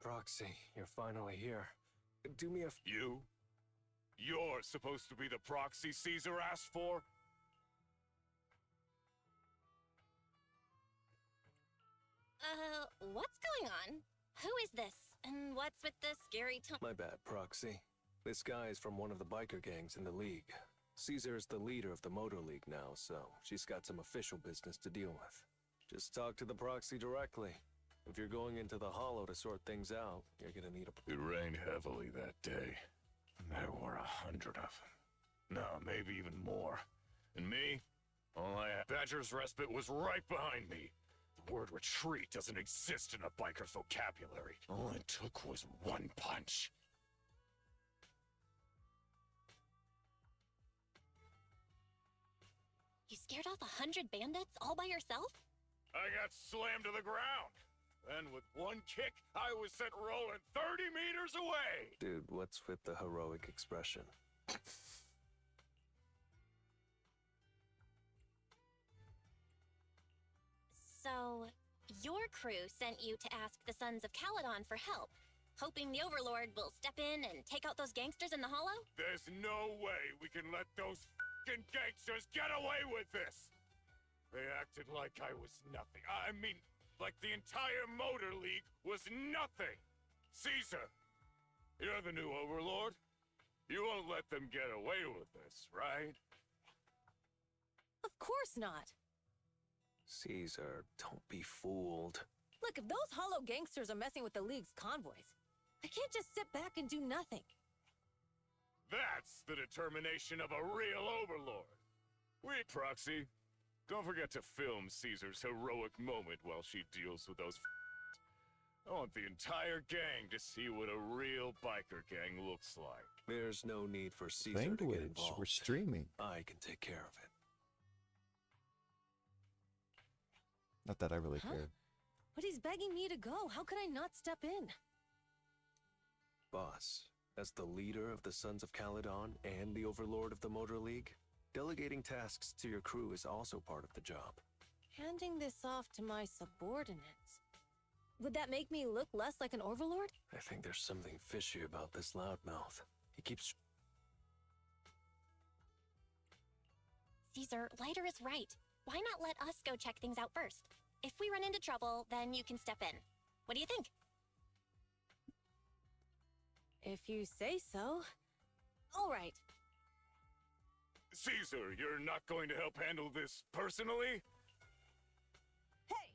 Proxy, you're finally here. Do me a You? You're supposed to be the proxy Caesar asked for? What's going on? Who is this? And what's with the scary tone? My bad, Proxy. This guy is from one of the biker gangs in the League. Caesar is the leader of the Motor League now, so she's got some official business to deal with. Just talk to the Proxy directly. If you're going into the Hollow to sort things out, you're gonna need a... It rained heavily that day. There were 100 of them. No, maybe even more. And me? All I had... Badger's Respite was right behind me. The word retreat doesn't exist in a biker's vocabulary. All it took was one punch. You scared off 100 bandits all by yourself? I got slammed to the ground. Then with one kick, I was sent rolling 30 meters away! Dude, what's with the heroic expression? So, your crew sent you to ask the Sons of Caledon for help, hoping the Overlord will step in and take out those gangsters in the Hollow? There's no way we can let those f***ing gangsters get away with this! They acted like I was nothing. I mean, like the entire Motor League was nothing! Caesar, you're the new Overlord. You won't let them get away with this, right? Of course not. Caesar, don't be fooled. Look, if those hollow gangsters are messing with the League's convoys, I can't just sit back and do nothing. That's the determination of a real Overlord. Proxy, don't forget to film Caesar's heroic moment while she deals with those I want the entire gang to see what a real biker gang looks like. There's no need for Caesar to get involved. We're streaming. I can take care of it. Not that I really care. But he's begging me to go. How could I not step in? Boss, as the leader of the Sons of Caledon and the Overlord of the Motor League, delegating tasks to your crew is also part of the job. Handing this off to my subordinates. Would that make me look less like an Overlord? I think there's something fishy about this loudmouth. He keeps... Caesar, Lighter is right. Why not let us go check things out first? If we run into trouble, then you can step in. What do you think? If you say so. All right. Caesar, you're not going to help handle this personally? Hey!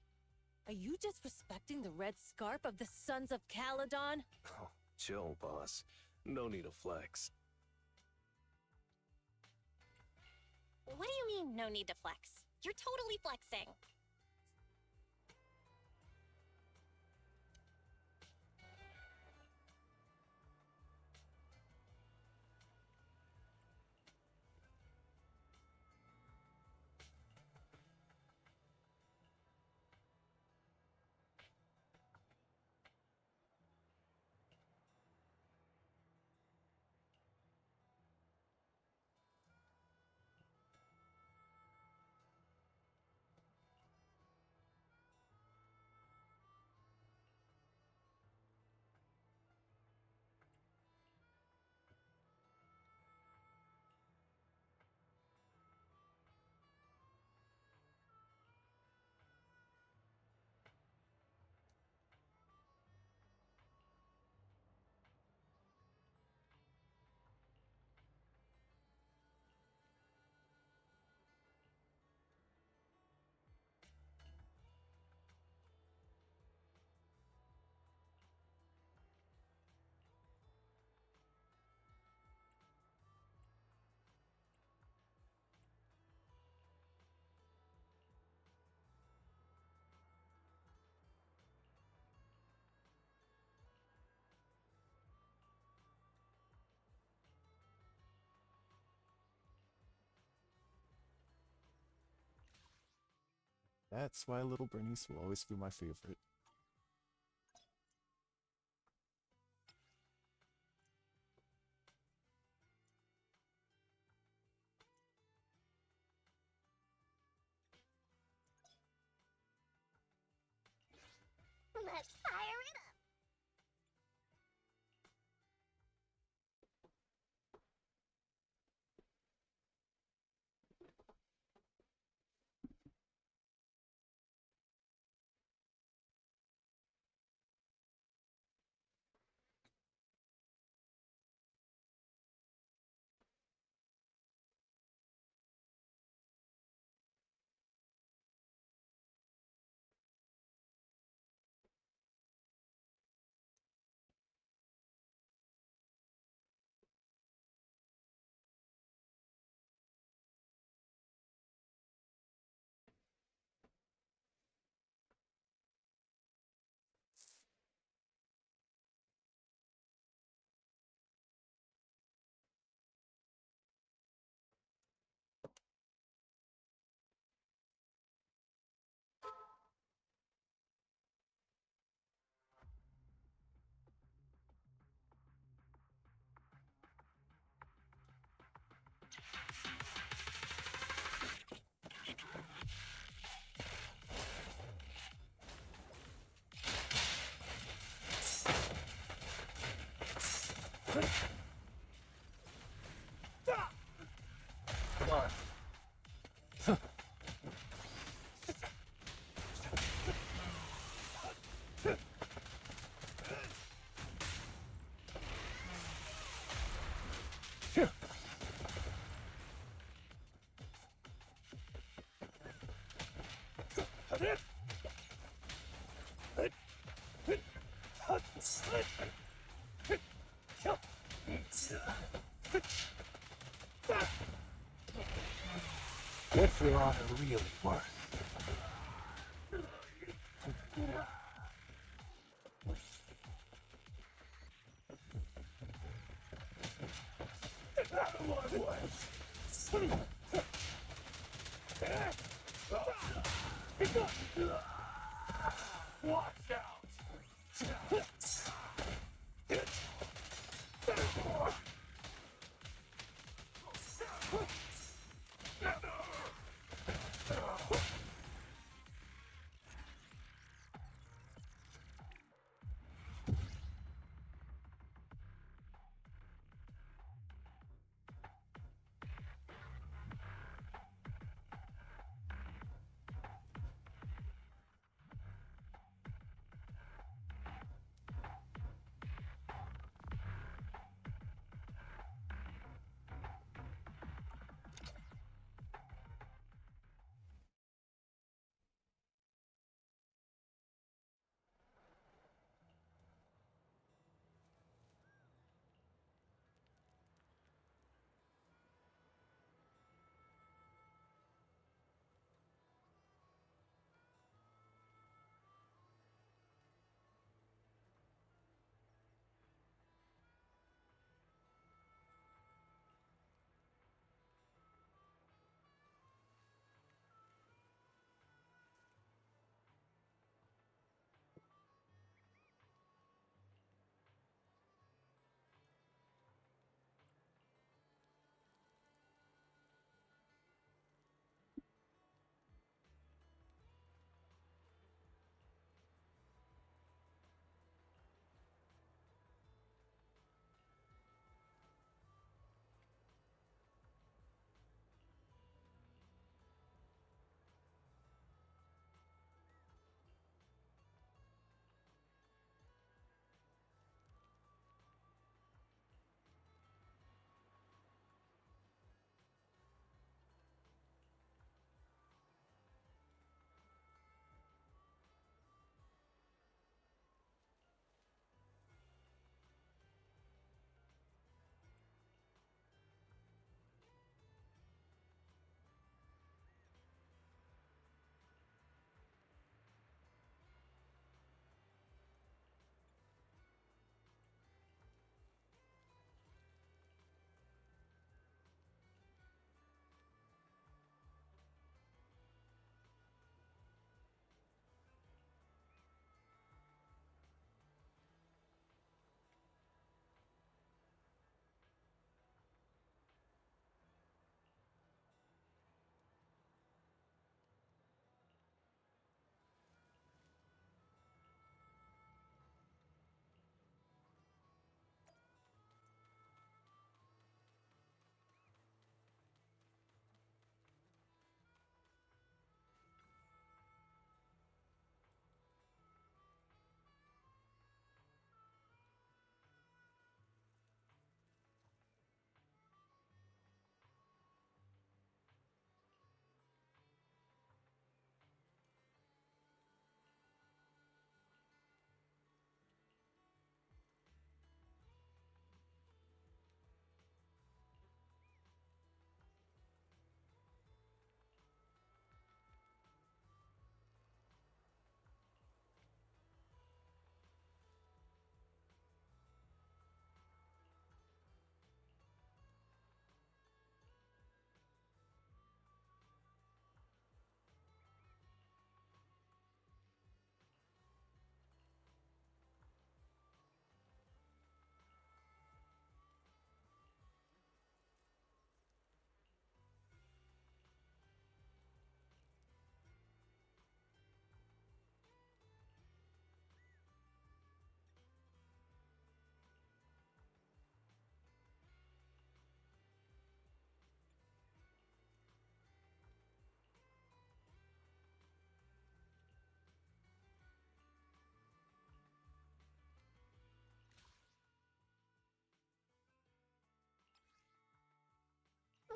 Are you disrespecting the red scarf of the Sons of Caledon? Oh, chill, boss. No need to flex. What do you mean, no need to flex? You're totally flexing. That's why Little Bernice will always be my favorite. Let's fire it up! What's your honor really worth?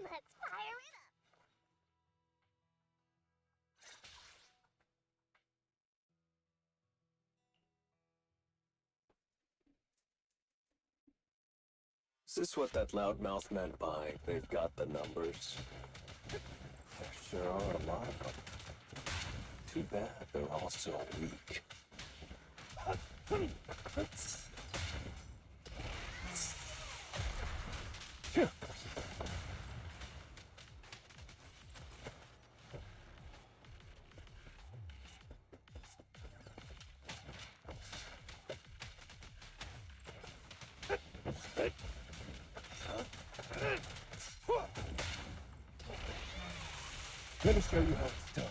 Let's fire it up! this what that loudmouth meant by they've got the numbers? There sure are a lot of them. Too bad they're all so weak. Let me show you how it's done.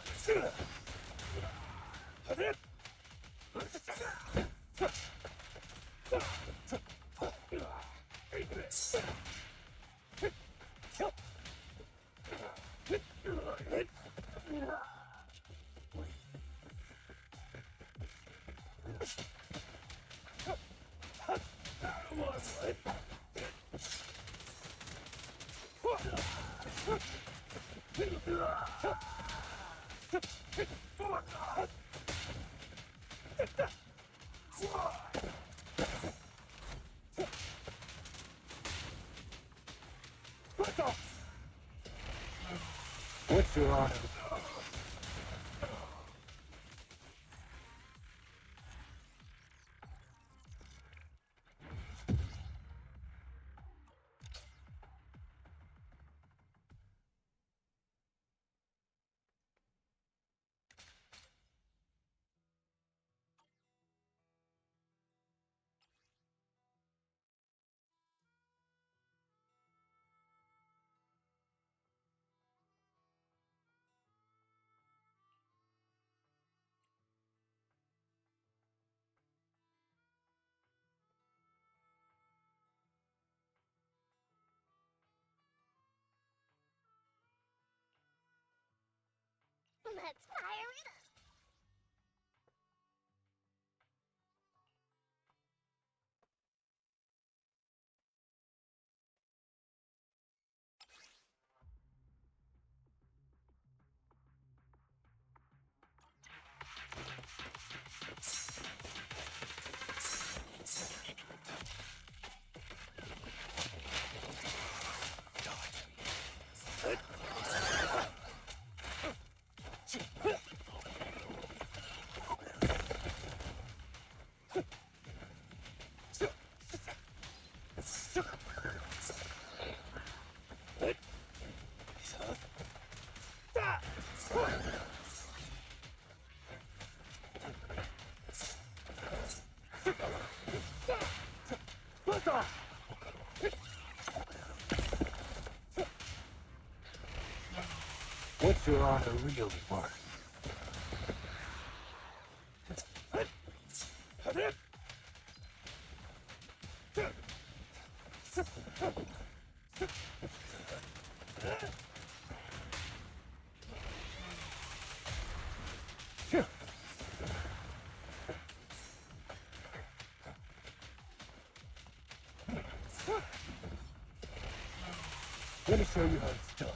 What's your honor? Let's fire it up! What's your honor really worth? Let me show you how it's done.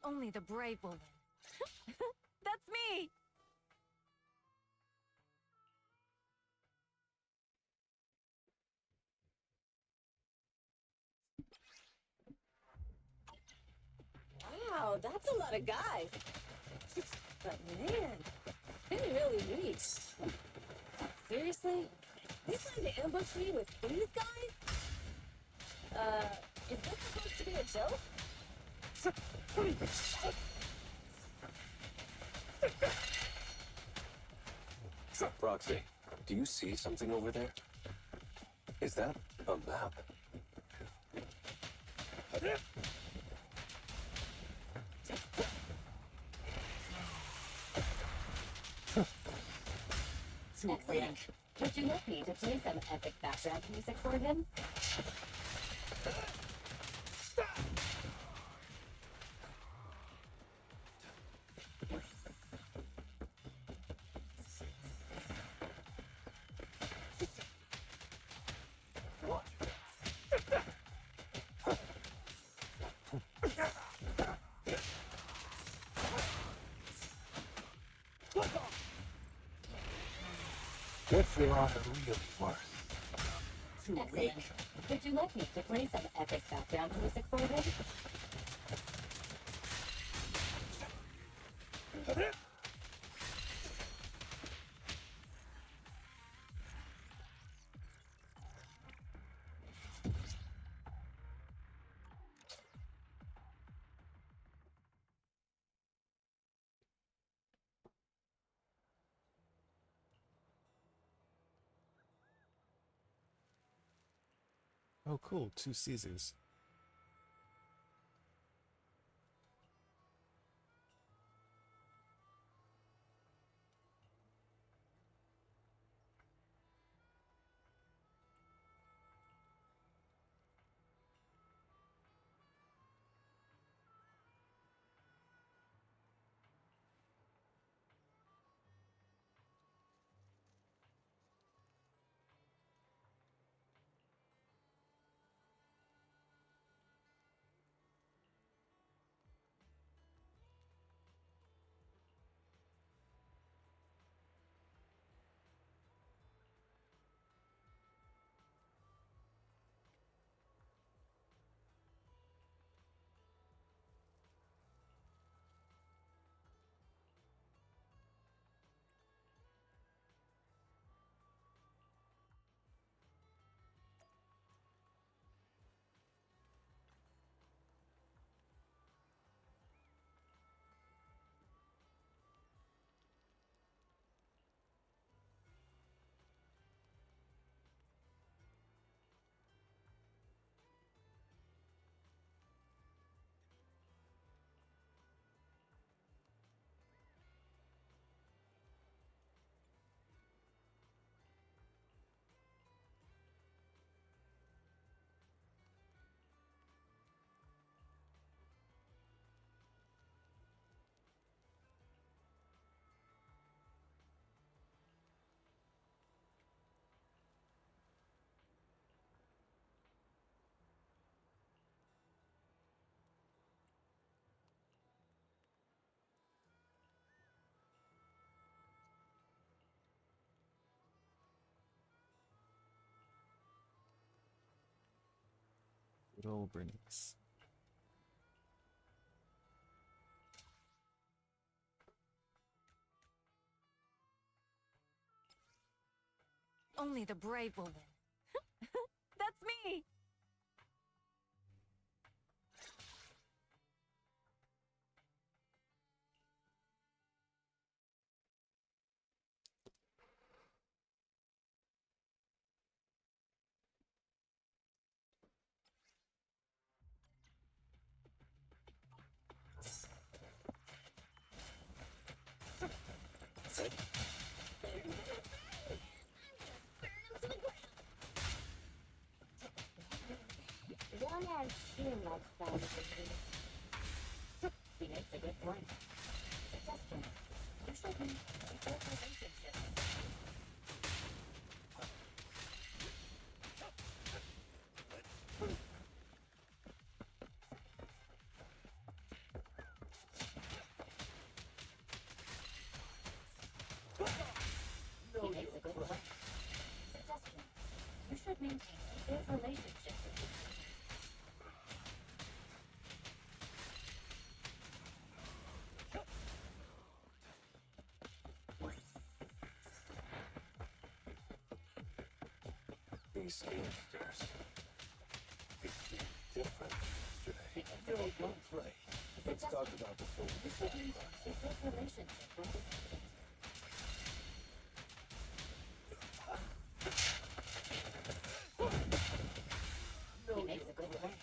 Only the brave will win. That's me! Wow, that's a lot of guys. But man, didn't really reach. Seriously? They plan to ambush me with these guys? Is this supposed to be a joke? Proxy, do you see something over there? Is that a map? Excellent. Would you like me to play some epic background music for him? What's your honor really worth? Excellent. Would you like me to play some epic background music for him? Oh, cool. 2 Caesars. Good old Bernice. Only the brave will win. That's me! One has too much fun. He makes a good point. Suggestion. You should meet a relationship. He makes a good point. Suggestion. You should maintain a good relationship with These gangsters. They seem different yesterday. No, don't play. Let's talk about the whole You should meet a good relationship with his agent. He makes a good point.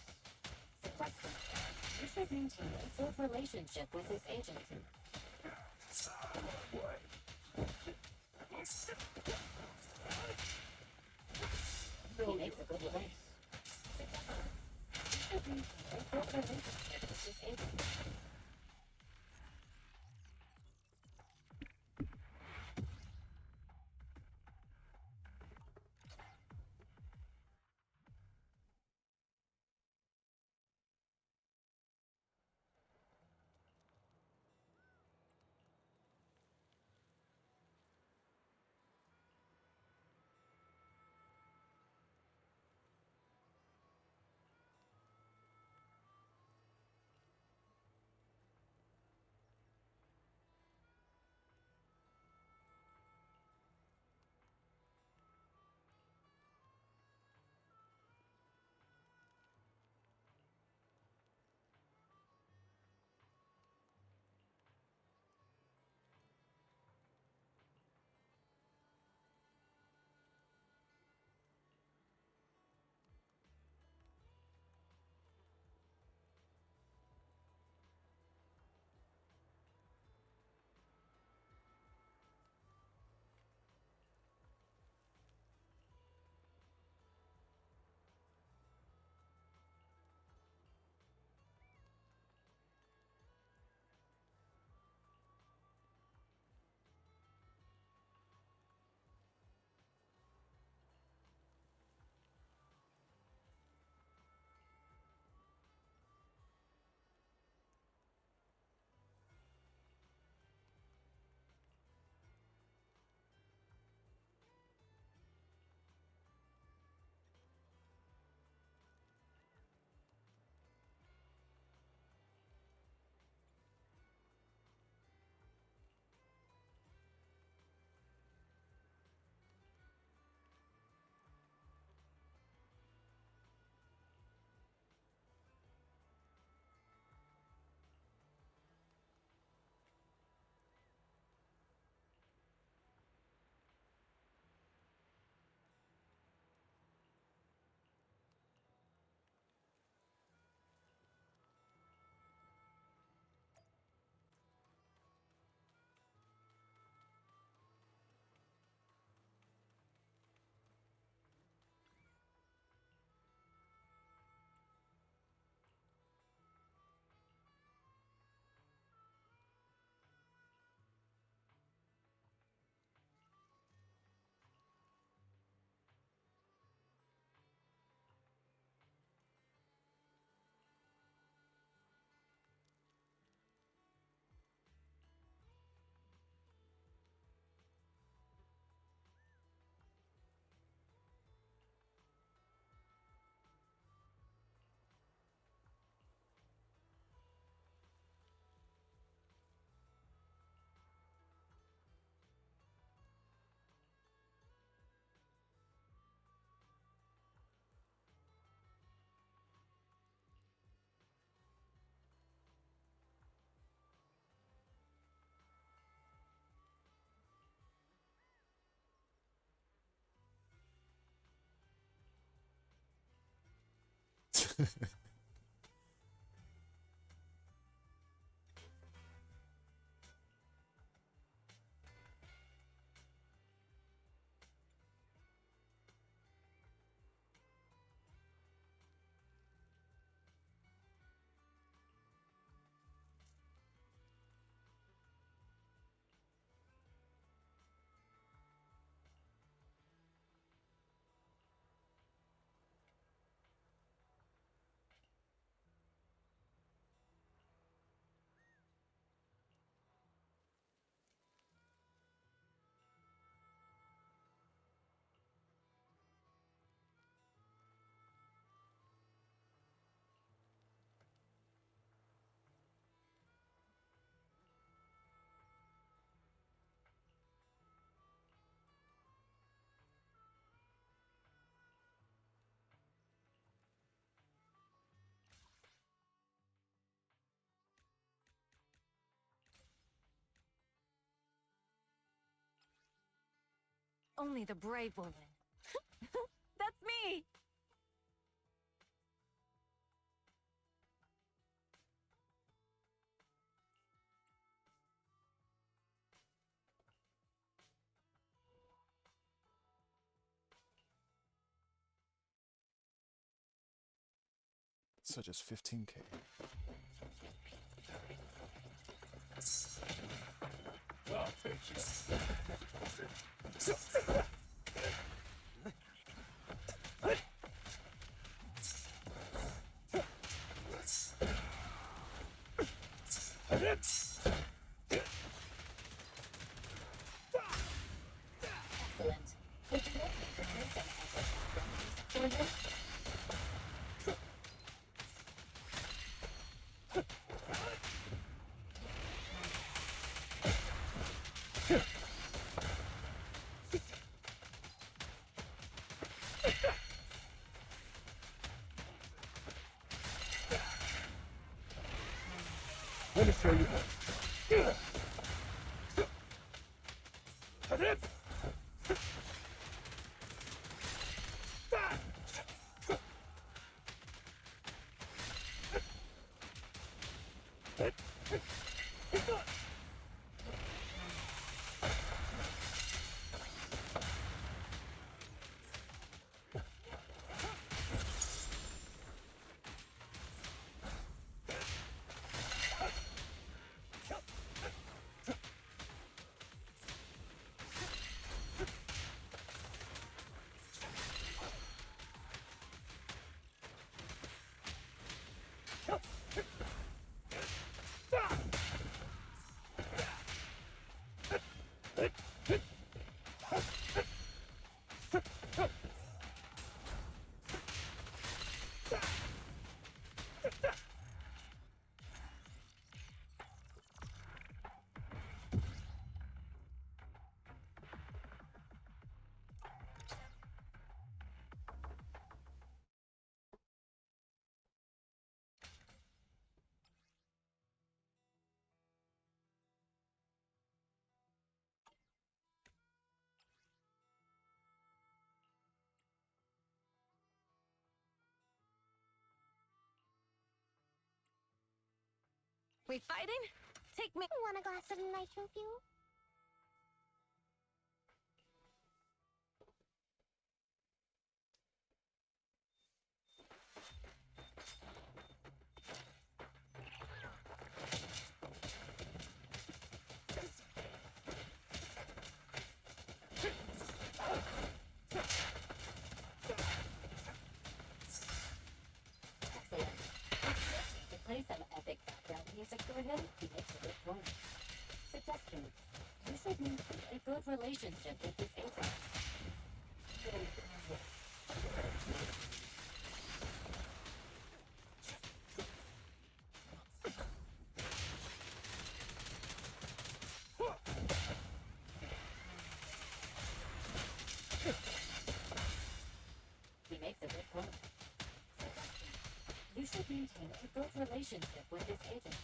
Suggestion. You should maintain a good relationship with his agent. He makes a good point. Suggestion. You should maintain a good relationship with his agent. Only the brave will win. That's me! So just 15K. I'll take you. Excellent. Would you like me to play some epic background music for you? Let me show you how. We fighting? Take me. Want a glass of nitro fuel? Excellent. To play some epic background music for him, he makes a good point. Suggestion. You should maintain a good relationship with this agent. He makes a good point. Suggestion. You should maintain a good relationship with this agent.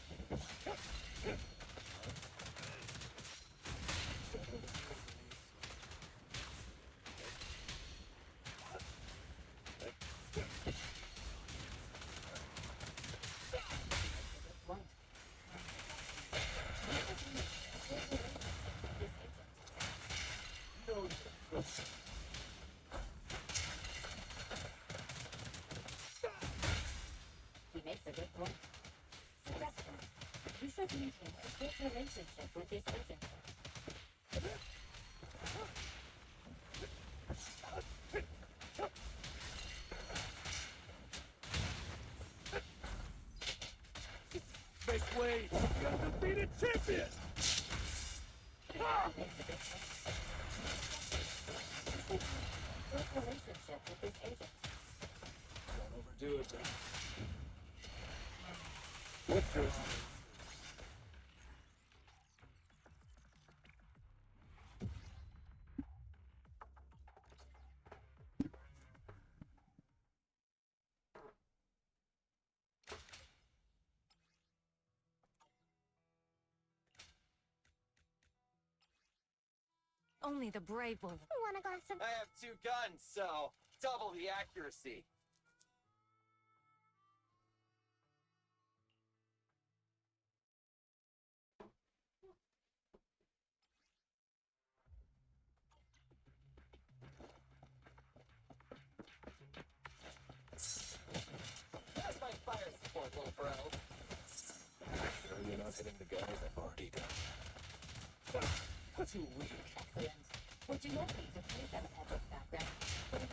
Point. He makes a good point. Suggestion. You should maintain a good relationship with this agent. Make way for the undefeated champion! He makes a good point. You should maintain a good relationship with this agent. Don't overdo it, though. What's yours? Only the brave will. Want a glass of... I have 2 guns, so double the accuracy. That's my fire support, little bro. Sure you're not hitting the guys I've already done. Too weak. Excellent. Would you like me to play some epic background for him?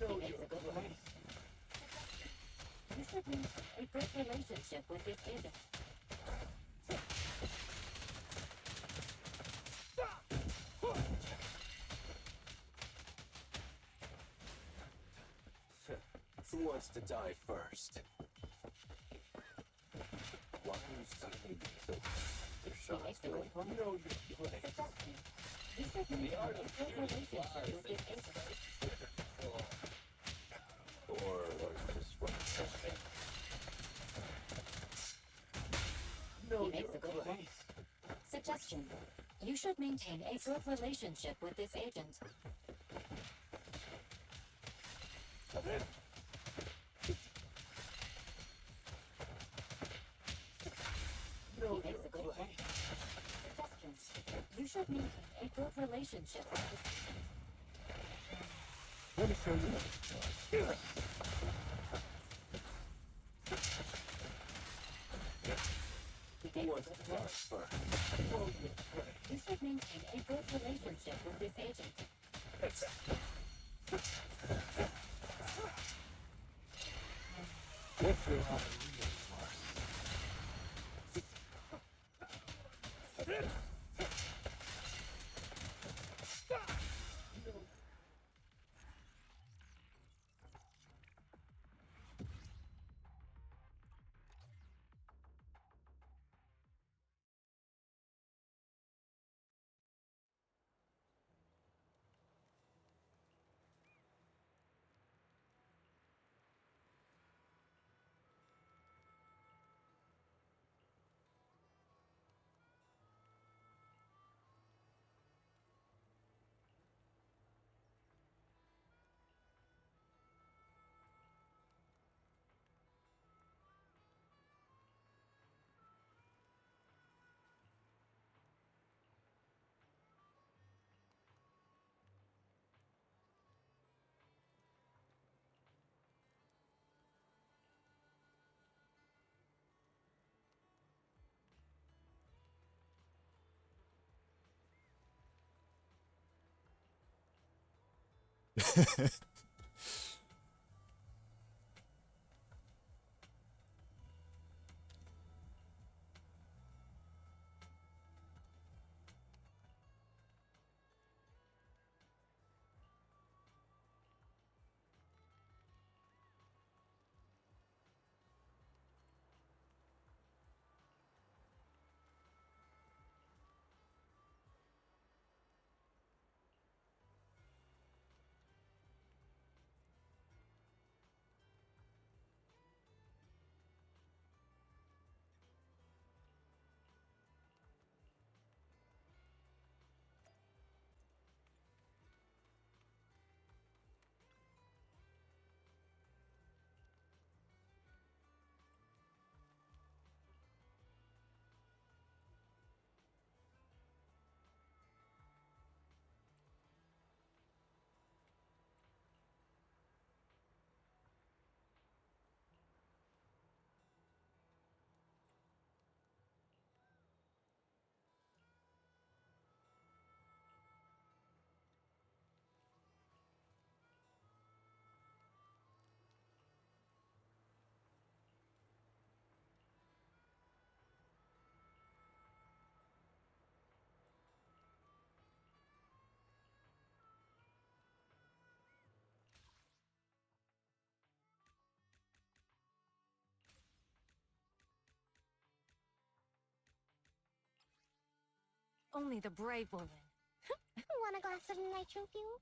No, He makes you're a good right. one. You should maintain a good relationship with this agent. Who wants to die first? Why are you suddenly being so... Their He shots makes a doing... good point. No, you're right. Suggestion. You should maintain a good relationship with this agent. Or just run something. No, He makes a you're good right. point. Suggestion. You should maintain a good relationship with this agent. No, He makes a good point. Suggestion. You should maintain a good relationship with this agent. Let me show you how it's done. He Who makes a wants good to die point. first? Oh, you're right. You should maintain a good relationship with this agent. What's your eye really worth? Only the brave will win. Want a glass of nitro fuel?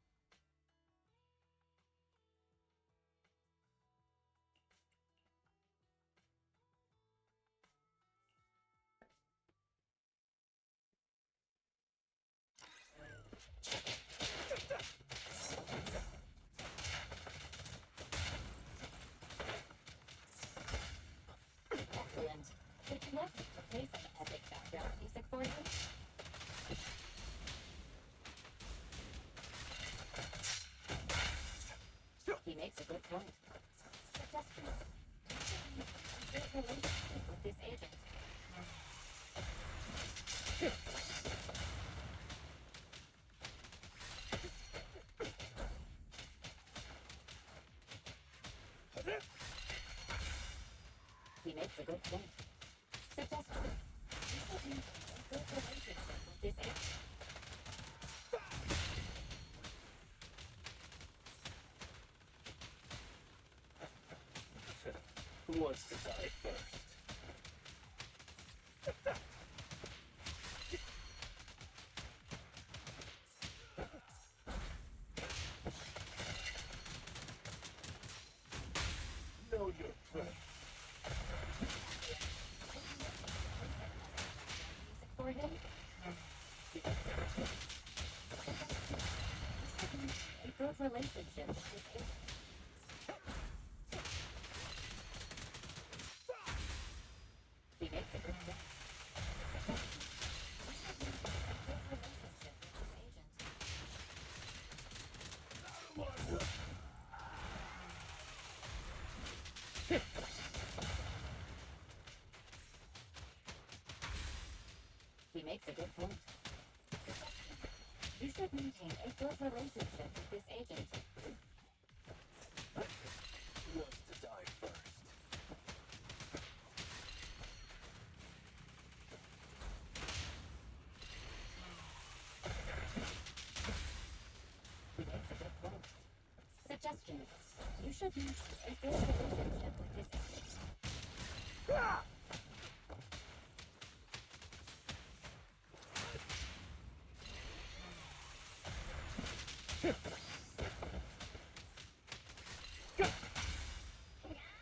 relationship with this agent. He makes a good point. Suggestion. You should maintain a good relationship with this agent. Who wants to die first? Know your place. For him? A good relationship with this agent. He makes a good point. He makes a good point. You should maintain a good relationship with this agent. Who wants to die first? He makes a good point. Suggestion. You should maintain a good relationship with this agent.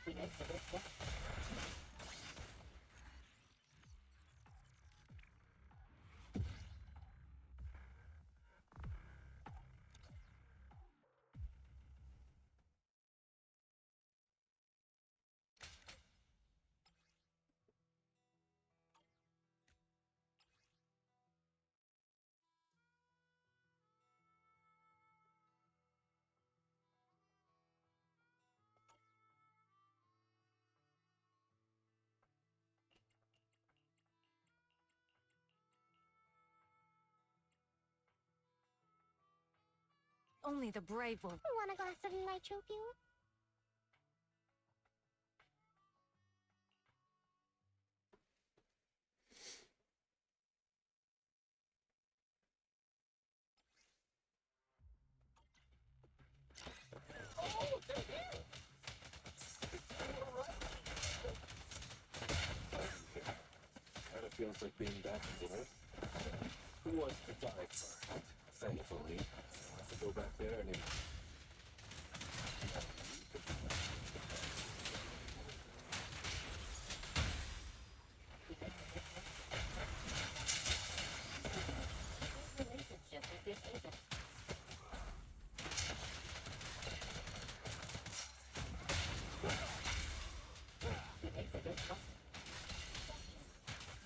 He makes a good point. Only the brave will. Want a glass of nitro fuel? Kinda feels like being back to Earth. Who wants to die first? Thankfully, I don't have to go back there anymore. Relationship with this agent. He makes a good point.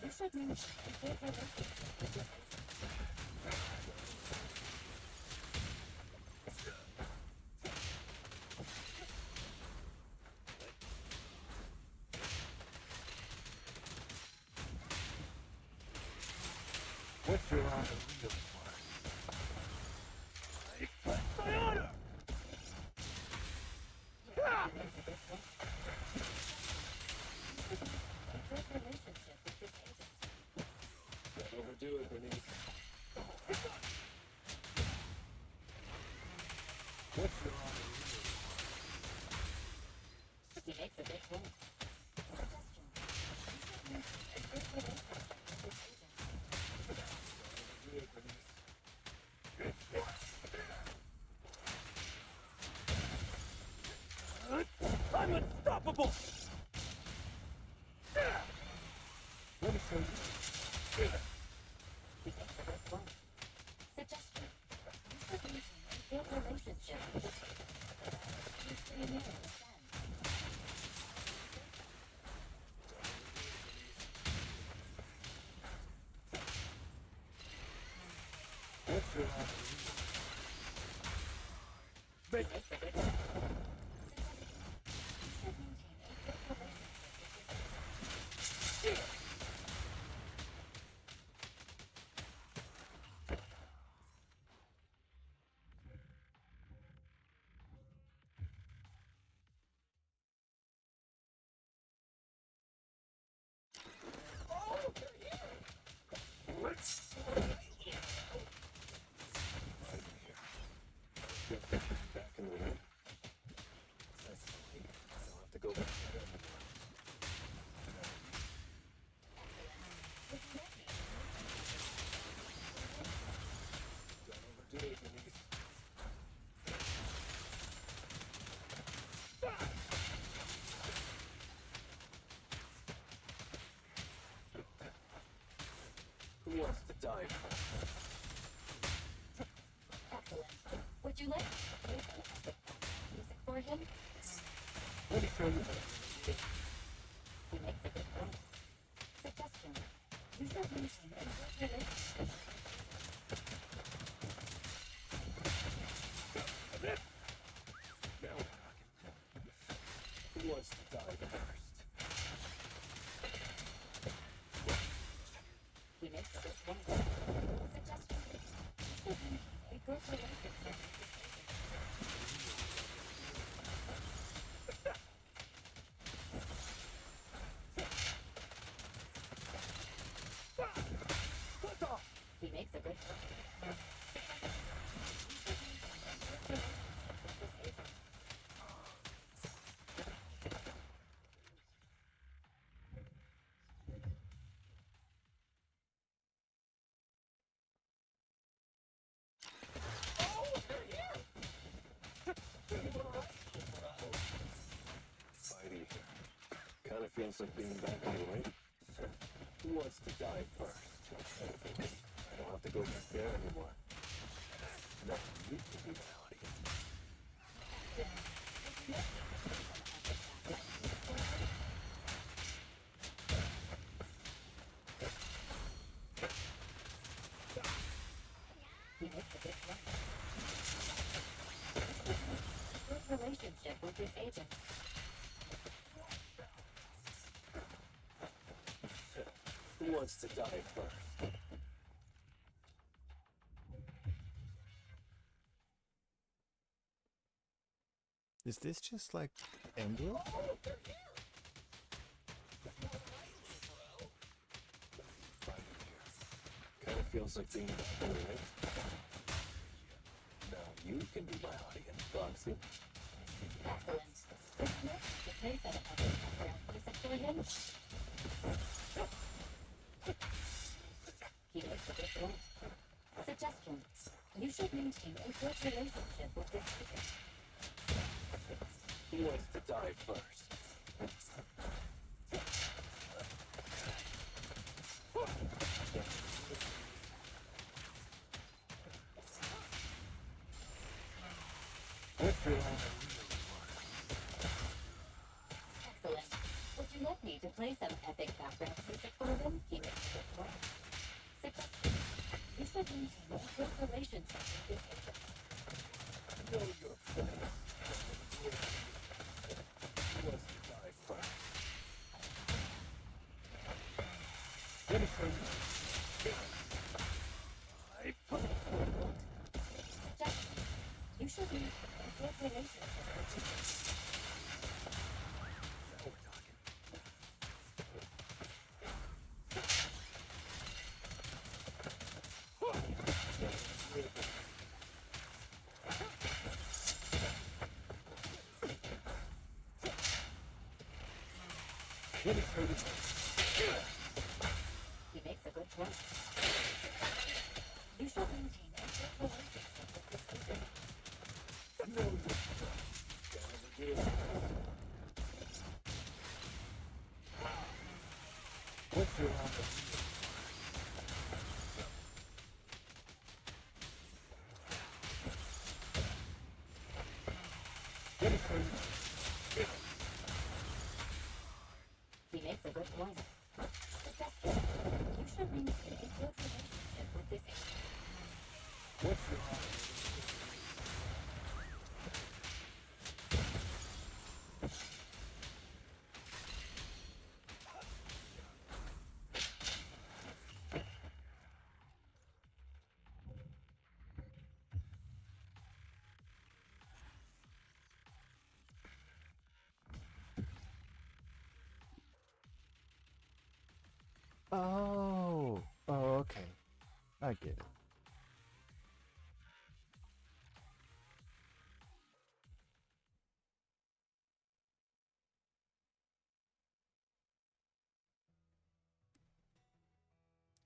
You should maintain a good relationship with this agent. What's your honor really worth? I expect my honor! He makes a good point. A good relationship with this agent. Don't overdo it, Bernice. What's your honor really worth? He makes a good point. Suggestion. You should maintain a good relationship with this agent. I'm unstoppable! Let me show you. He makes a good point. Suggestion. You should maintain a good relationship with this agent. He's pretty near his end. What's your honor really worth? Make He makes a good point. Suggestion. You should maintain a good relationship with this agent. go back there anymore. Don't overdo it, Denise. Who wants to die first? Excellent. Would you like music for him? Let me show you. He makes a good point. Suggestion. You should maintain a good relationship. Now we're talking. Who wants to die first? He makes a good point. Suggestion. You should maintain a good relationship. He makes a good point. Spidey. Kinda feels like being back on the ring. Who wants to die first? I don't have to go back there anymore. No, you can be my audience. He makes a good point. Good relationship with his agent. Who wants to die first? Is this just like England? Kinda feels like being back on the ring. Now you can be my audience, Foxy. Excellent. Would you like to play some epic background music for him? He makes a good point. Suggestion. You should maintain a good relationship with this agent. Who wants to die first? Let's rely on Excellent. Would you like me to play some epic background music for him? He makes a good point. Suggestion. You should maintain a good relationship with this agent. Know your place. Who wants to die first? Let me show you. Suggestion. You should maintain a good relationship with this agent. Now we're talking. Let me show you. He makes a good point. You should maintain a good relationship with this agent. No, you gotta do it. Let's rely on Let me show you. He makes a good point. Suggestion. You should maintain a good relationship with this agent. Let's rely on Oh, okay. I get it.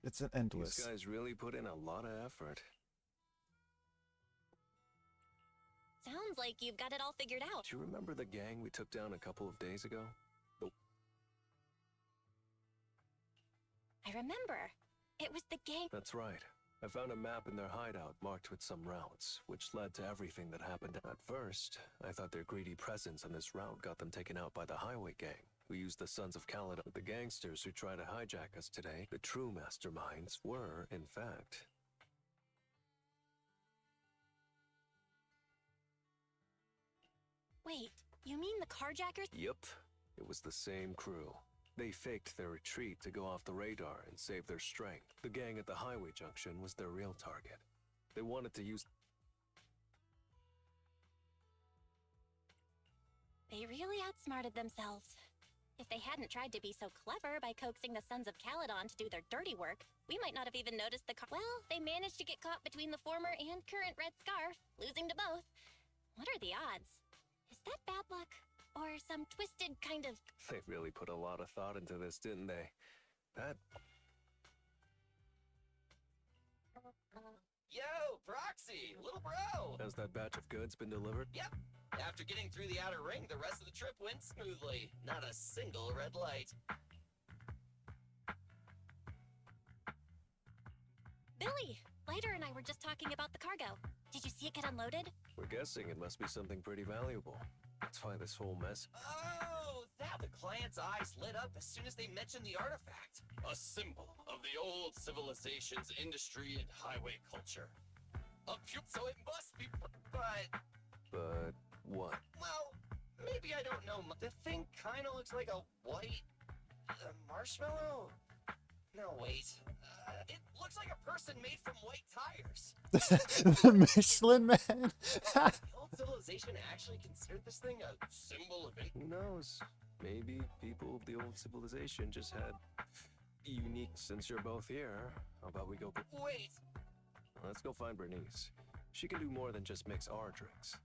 It's an These endless. guys really put in a lot of effort. Sounds like you've got it all figured out. Do you remember the gang we took down a couple of days ago? I remember. It was the gang. That's right. I found a map in their hideout marked with some routes, which led to everything that happened. At first, I thought their greedy presence on this route got them taken out by the highway gang, who used the Sons of Caledon. The gangsters who try to hijack us today, the true masterminds, were, in fact... Wait, you mean the carjackers? Yep, it was the same crew. They faked their retreat to go off the radar and save their strength. The gang at the highway junction was their real target. They wanted to use... They really outsmarted themselves. If they hadn't tried to be so clever by coaxing the Sons of Caledon to do their dirty work, we might not have even noticed the Well, they managed to get caught between the former and current Red Scarf, losing to both. What are the odds? Is that bad luck? Or some twisted kind of... They really put a lot of thought into this, didn't they? That... Yo, Proxy, little bro! Has that batch of goods been delivered? Yep. After getting through the outer ring, the rest of the trip went smoothly. Not a single red light. Billy! Leiter and I were just talking about the cargo. Did you see it get unloaded? We're guessing it must be something pretty valuable. That's why this whole mess... Oh, that the client's eyes lit up as soon as they mentioned the artifact. A symbol of the old civilization's industry and highway culture. So it must be... But... what? Well, maybe I don't know. The thing kind of looks like a white... marshmallow? No, wait. It looks like a person made from white tires. The Michelin Man. The old civilization actually considered this thing a symbol of... Who knows? Maybe people of the old civilization just had... unique... Since you're both here, how about we go... Wait! Let's go find Bernice. She can do more than just mix our drinks.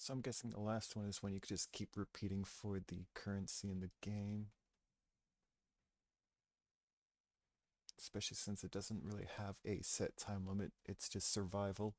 So I'm guessing the last one is when you could just keep repeating for the currency in the game. Especially since it doesn't really have a set time limit, it's just survival.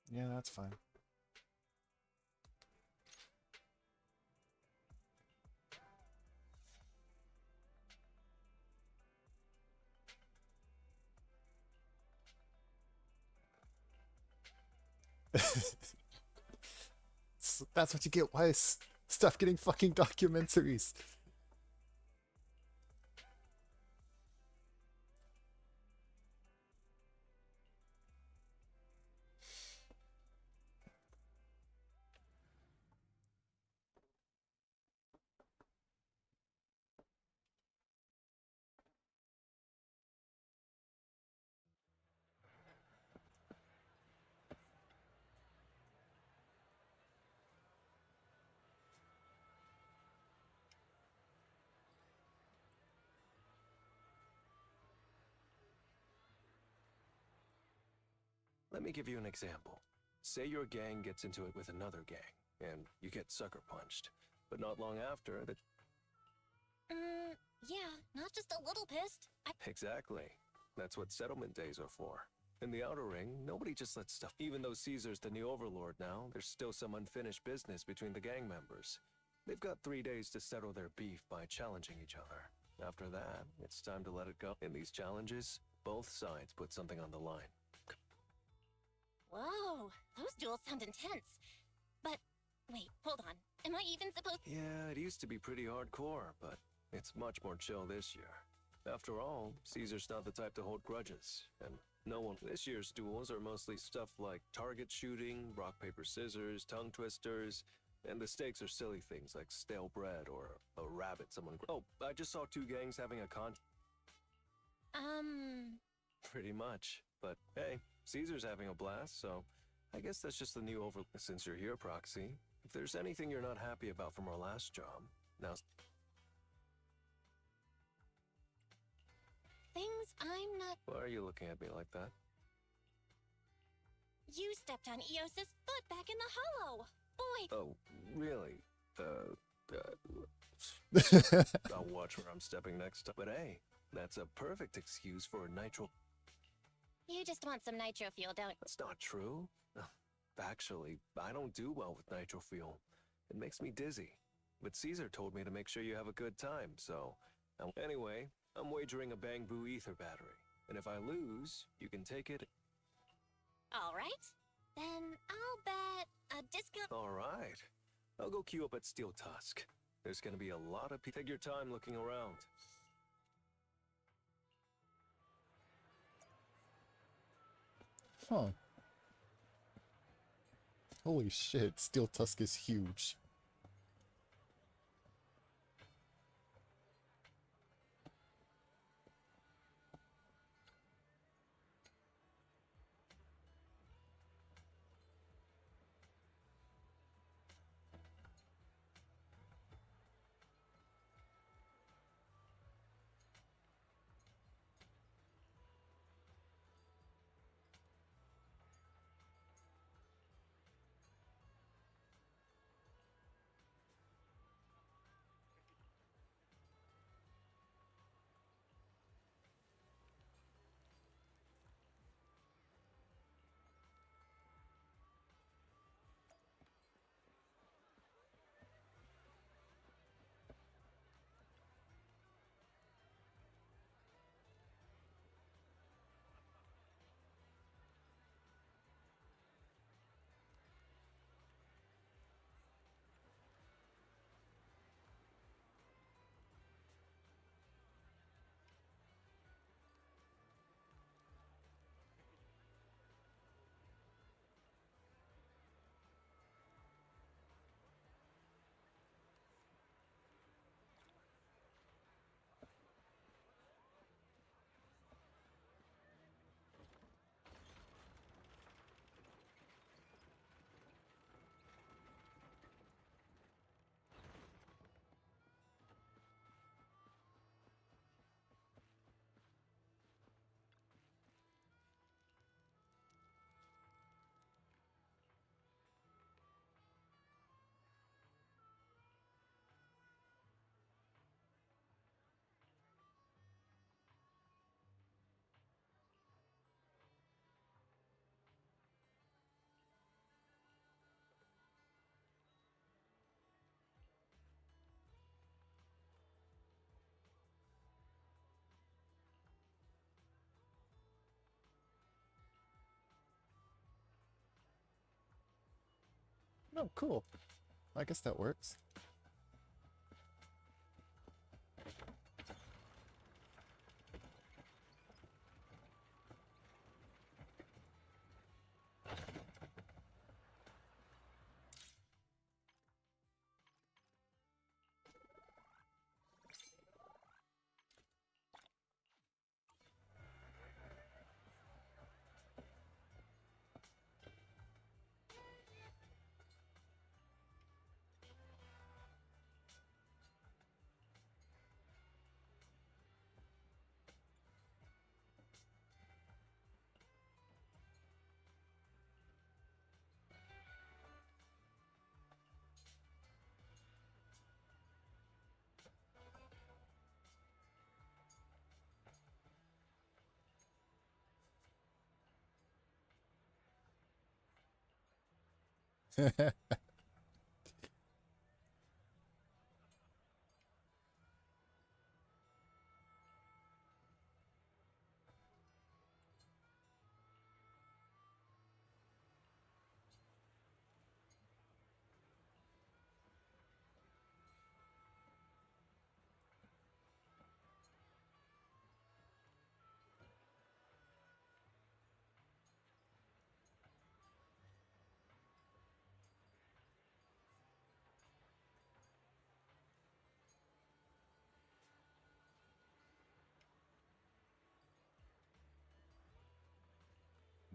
Yeah, that's fine. That's what you get, Weiss. Stop getting fucking documentaries. Let me give you an example. Say your gang gets into it with another gang, and you get sucker punched. But not long after, Yeah, not just a little pissed. Exactly. That's what settlement days are for. In the Outer Ring, nobody just lets stuff. Even though Caesar's the new overlord now, there's still some unfinished business between the gang members. They've got 3 days to settle their beef by challenging each other. After that, it's time to let it go. In these challenges, both sides put something on the line. Whoa, those duels sound intense. But, wait, hold on. Am I even supposed— Yeah, it used to be pretty hardcore, but it's much more chill this year. After all, Caesar's not the type to hold grudges, and no one— This year's duels are mostly stuff like target shooting, rock, paper, scissors, tongue twisters, and the stakes are silly things like stale bread or a rabbit someone— Oh, I just saw 2 gangs having a Pretty much. But hey, Caesar's having a blast, so I guess that's just the new over— Since you're here, Proxy, if there's anything you're not happy about from our last job, now's— Things I'm not— Why are you looking at me like that? You stepped on Eos's foot back in the hollow! Boy! Oh, really? I'll watch where I'm stepping next time. But hey, that's a perfect excuse for a nitro— You just want some nitro fuel, don't you? That's not true. Actually, I don't do well with nitro fuel. It makes me dizzy. But Caesar told me to make sure you have a good time, so— Anyway, I'm wagering a Bang Boo ether battery. And if I lose, you can take it— Alright. Then I'll bet a discount— Alright. I'll go queue up at Steel Tusk. There's gonna be a lot of people— Take your time looking around. Huh. Holy shit, Steel Tusk is huge. Oh, cool. I guess that works.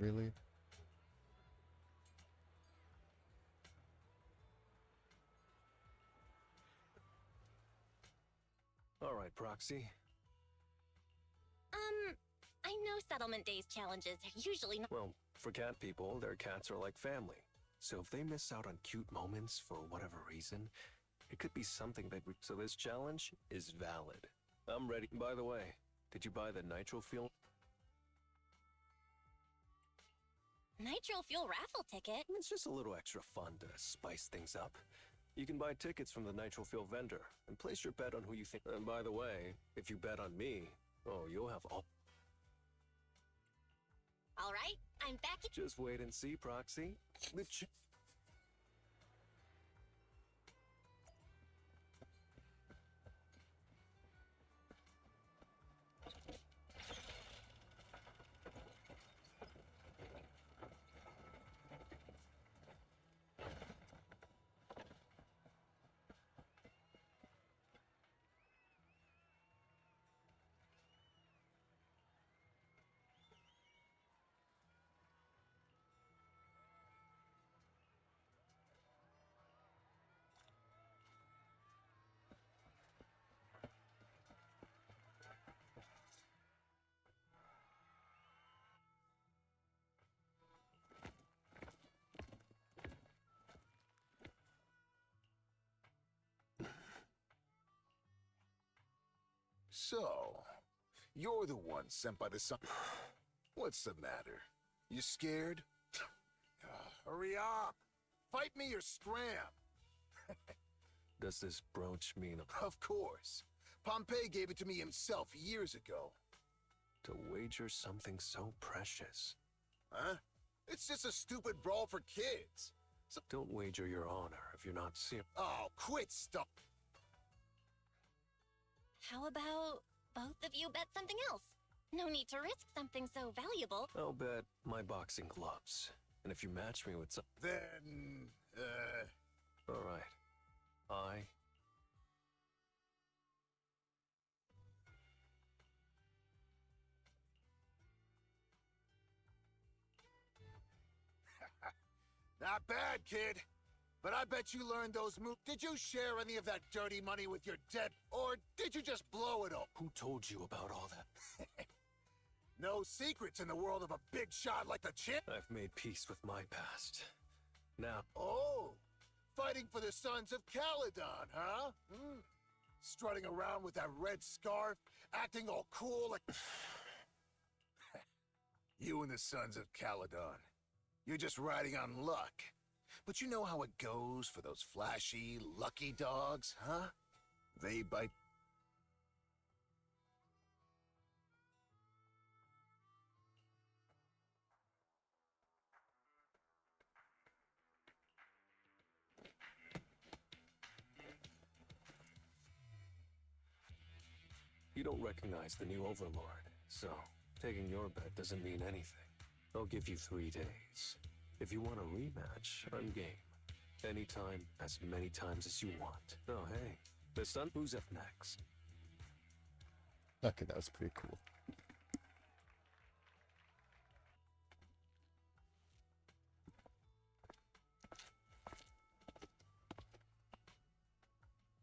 Really? All right, Proxy. I know Settlement Days challenges are usually not. Well, for cat people, their cats are like family. So if they miss out on cute moments for whatever reason, it could be something that we... So this challenge is valid. I'm ready. By the way, did you buy the nitro fuel? Nitro Fuel raffle ticket? It's just a little extra fun to spice things up. You can buy tickets from the nitro fuel vendor and place your bet on who you think. And by the way, if you bet on me, oh, you'll have all... All right, I'm back. Just wait and see, Proxy. So, you're the one sent by the sun. What's the matter? You scared? Hurry up! Fight me or scram! Does this brooch mean Of course. Pompey gave it to me himself years ago. to wager something so precious? Huh? It's just a stupid brawl for kids. So Don't wager your honor if you're not serious. oh, quit stuff. How about both of you bet something else? No need to risk something so valuable. I'll bet my boxing gloves. And if you match me with some... Then, All right. I... not bad, kid. But I bet you learned those moves. Did you share any of that dirty money with your dead, or did you just blow it all? Who told you about all that? No secrets in the world of a big shot like the champ. I've made peace with my past. Now, Oh, fighting for the Sons of Caledon, huh? Strutting around with that red scarf, acting all cool like... You and the Sons of Caledon. You're just riding on luck. But you know how it goes for those flashy, lucky dogs, huh? They bite... you don't recognize the new overlord, so taking your bet doesn't mean anything. I'll give you 3 days. If you want a rematch, I'm game. Anytime, as many times as you want. Oh, hey, the sun. Who's up next? Okay, that was pretty cool.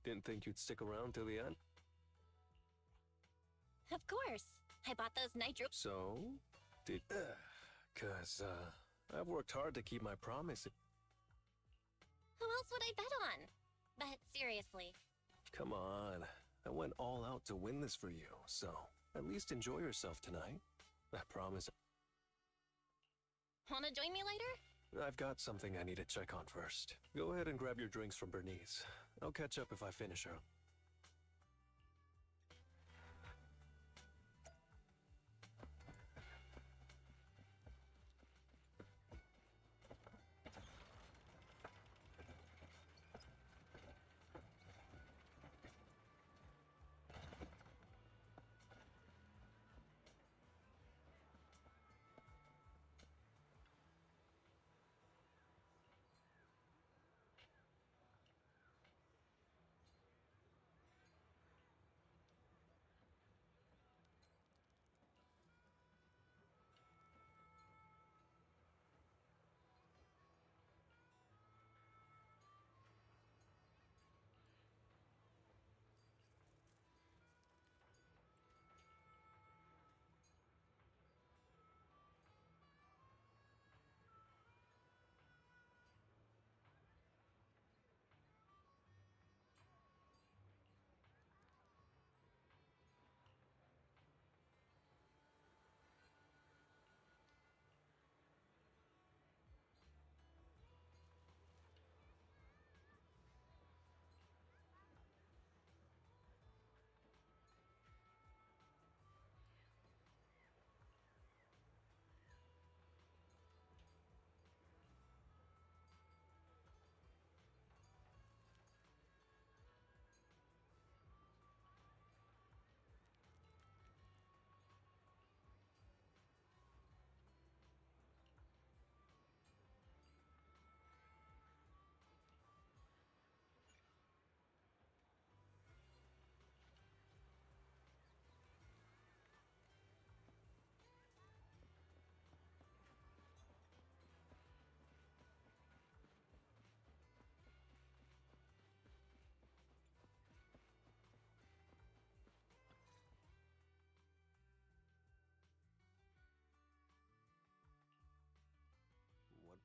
Didn't think you'd stick around till the end. Of course. I bought those nitro. So, did... Cause, I've worked hard to keep my promise. Who else would I bet on? But seriously, Come on. I went all out to win this for you, so at least enjoy yourself tonight. I promise. wanna join me later? I've got something I need to check on first. Go ahead and grab your drinks from Bernice. I'll catch up if I finish her.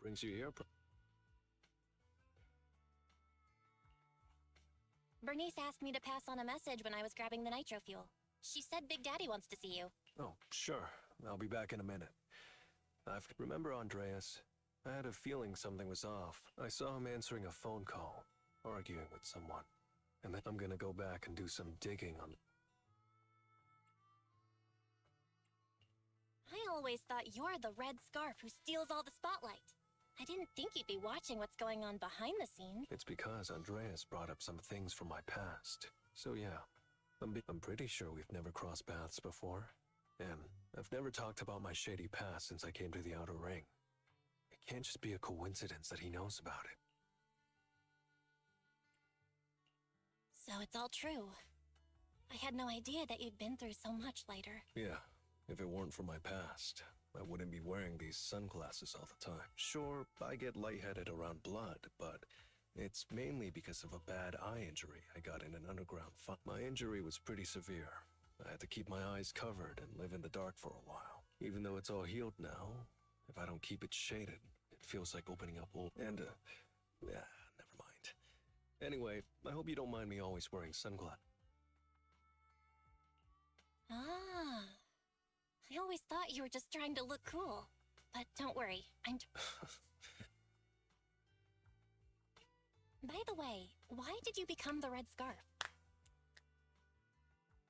What brings you here? Bernice asked me to pass on a message when I was grabbing the nitro fuel. She said Big Daddy wants to see you. Oh, sure. I'll be back in a minute. Remember Andreas? I had a feeling something was off. I saw him answering a phone call, arguing with someone. And then I'm gonna go back and do some digging on... I always thought you're the red scarf who steals all the spotlight. I didn't think you'd be watching what's going on behind the scenes. It's because Andreas brought up some things from my past. So yeah, I'm pretty sure we've never crossed paths before. And I've never talked about my shady past since I came to the Outer Ring. It can't just be a coincidence that he knows about it. So it's all true. I had no idea that you'd been through so much later. Yeah, if it weren't for my past, I wouldn't be wearing these sunglasses all the time. Sure, I get lightheaded around blood, but it's mainly because of a bad eye injury I got in an underground fight. My injury was pretty severe. I had to keep my eyes covered and live in the dark for a while. Even though it's all healed now, if I don't keep it shaded, it feels like opening up old... And, yeah, never mind. Anyway, I hope you don't mind me always wearing sunglasses. Ah. I always thought you were just trying to look cool. But don't worry, By the way, why did you become the Red Scarf?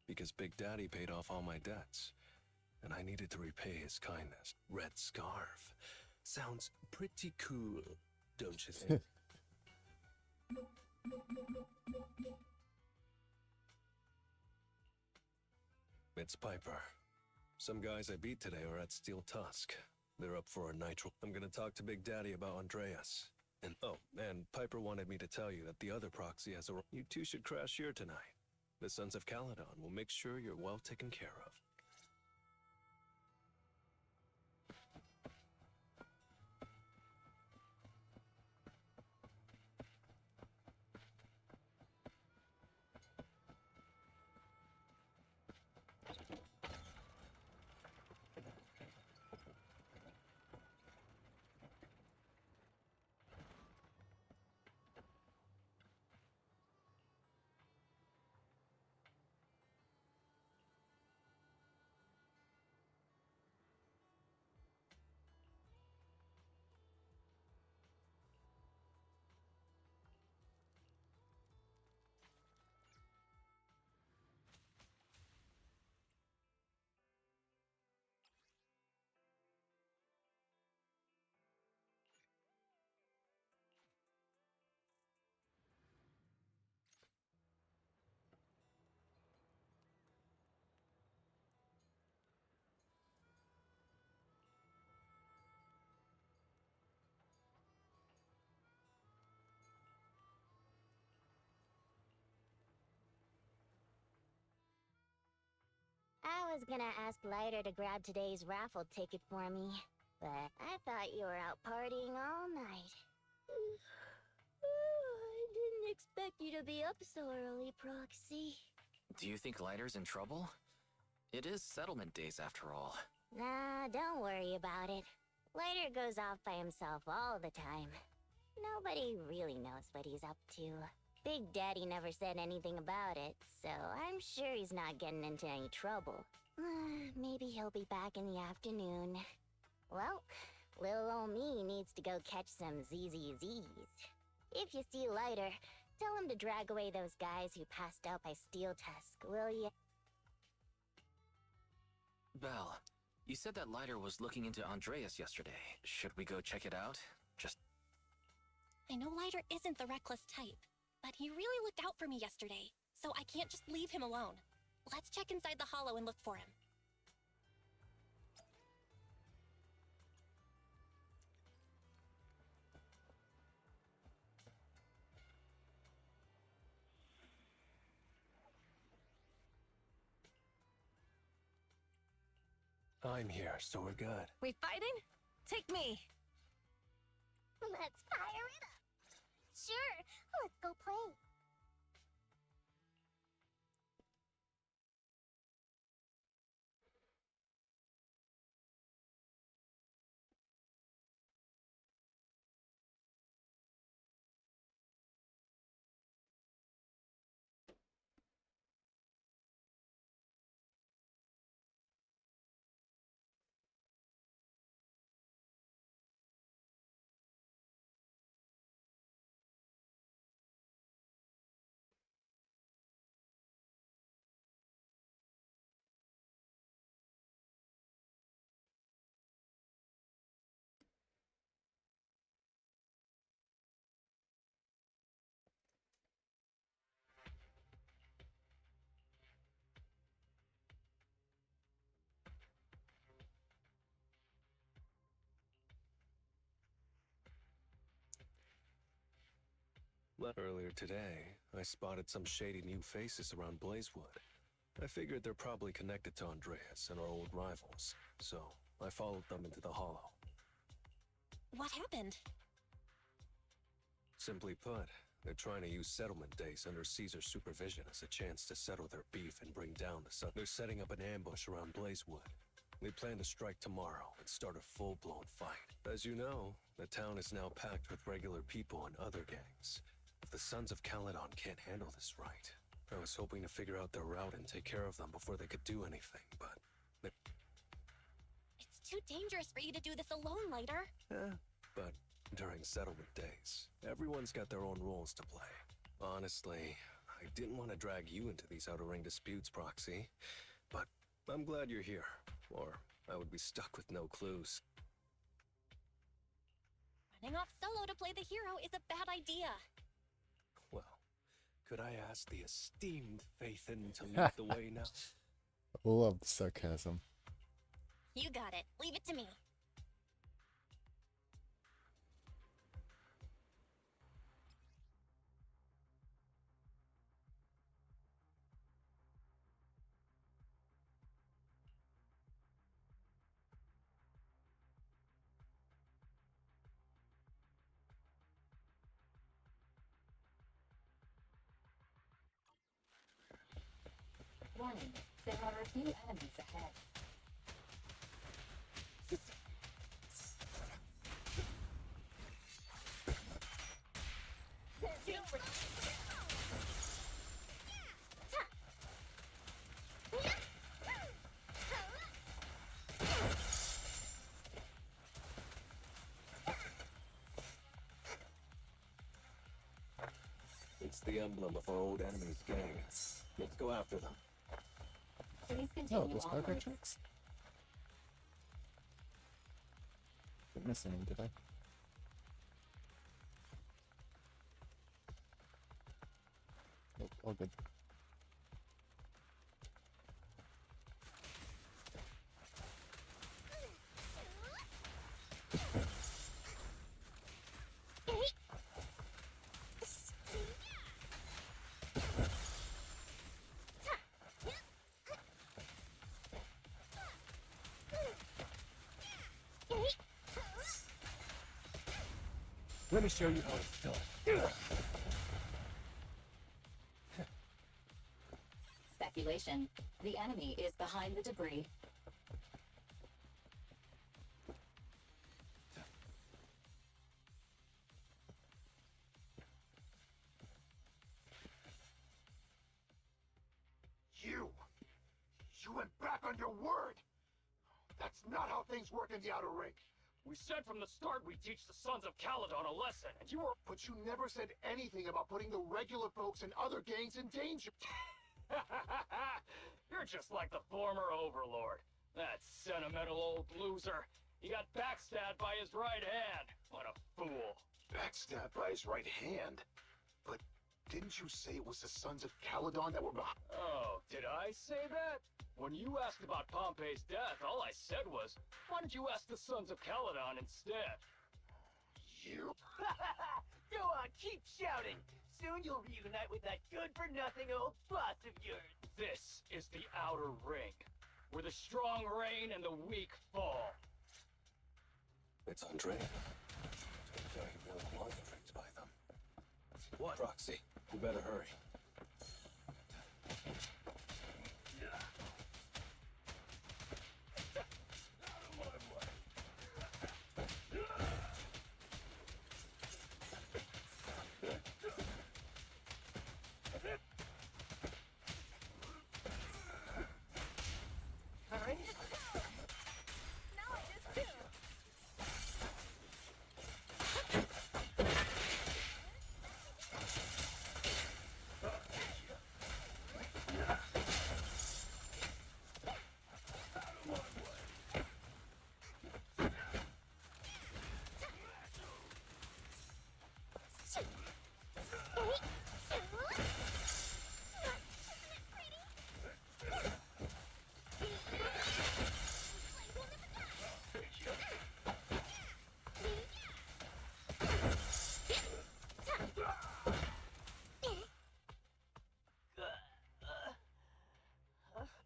Because Big Daddy paid off all my debts, and I needed to repay his kindness. Red Scarf. Sounds pretty cool, don't you think? It's Piper. Some guys I beat today are at Steel Tusk. They're up for a nitro. I'm gonna talk to Big Daddy about Andreas. And oh, and Piper wanted me to tell you that the other proxy has a... You two should crash here tonight. The Sons of Caledon will make sure you're well taken care of. was gonna ask Lighter to grab today's raffle ticket for me, but I thought you were out partying all night. I didn't expect you to be up so early, Proxy. Do you think Lighter's in trouble? It is settlement days after all. Nah, don't worry about it. Lighter goes off by himself all the time. Nobody really knows what he's up to. Big Daddy never said anything about it, so I'm sure he's not getting into any trouble. Maybe he'll be back in the afternoon. Well, little ol' me needs to go catch some ZZZs. If you see Lighter, tell him to drag away those guys who passed out by Steel Tusk, will ya? Belle, you said that Lighter was looking into Andreas yesterday. Should we go check it out? I know Lighter isn't the reckless type, but he really looked out for me yesterday, so I can't just leave him alone. Let's check inside the hollow and look for him. I'm here, so we're good. We fighting? Take me. Let's fire it up! Sure, let's go play. Earlier today, I spotted some shady new faces around Blazewood. I figured they're probably connected to Andreas and our old rivals, so I followed them into the hollow. What happened? Simply put, they're trying to use settlement days under Caesar's supervision as a chance to settle their beef and bring down the sun. They're setting up an ambush around Blazewood. We plan to strike tomorrow and start a full-blown fight. As you know, the town is now packed with regular people and other gangs. If the Sons of Caledon can't handle this right, I was hoping to figure out their route and take care of them before they could do anything, but... It's too dangerous for you to do this alone, Lighter. But during settlement days, everyone's got their own roles to play. Honestly, I didn't want to drag you into these outer ring disputes, Proxy, but I'm glad you're here, or I would be stuck with no clues. Running off solo to play the hero is a bad idea. Well, could I ask the esteemed Phaethon to lead the way now? Love the sarcasm. You got it. Leave it to me. Warning, there are a few enemies ahead. It's the emblem of our old enemy's gang. Let's go after them. Please continue Oh, those poker onwards. checks? Didn't miss any, did I? Nope, all good. Let me show you how it's done. Speculation. The enemy is behind the debris. You went back on your word! That's not how things work in the Outer Ring. We said from the start we teach the Sons of Caledon a lesson, and you were— But you never said anything about putting the regular folks and other gangs in danger. You're just like the former Overlord. That sentimental old loser. He got backstabbed by his right hand. What a fool. Backstabbed by his right hand? But didn't you say it was the Sons of Caledon that were behind? Oh, did I say that? When you asked about Pompey's death, all I said was, why don't you ask the Sons of Caledon instead? You? Go on, keep shouting. Soon you'll reunite with that good-for-nothing old boss of yours. This is the Outer Ring, where the strong reign and the weak fall. It's Andre. Turns out he really was tricked by them. What? Proxy, you better hurry.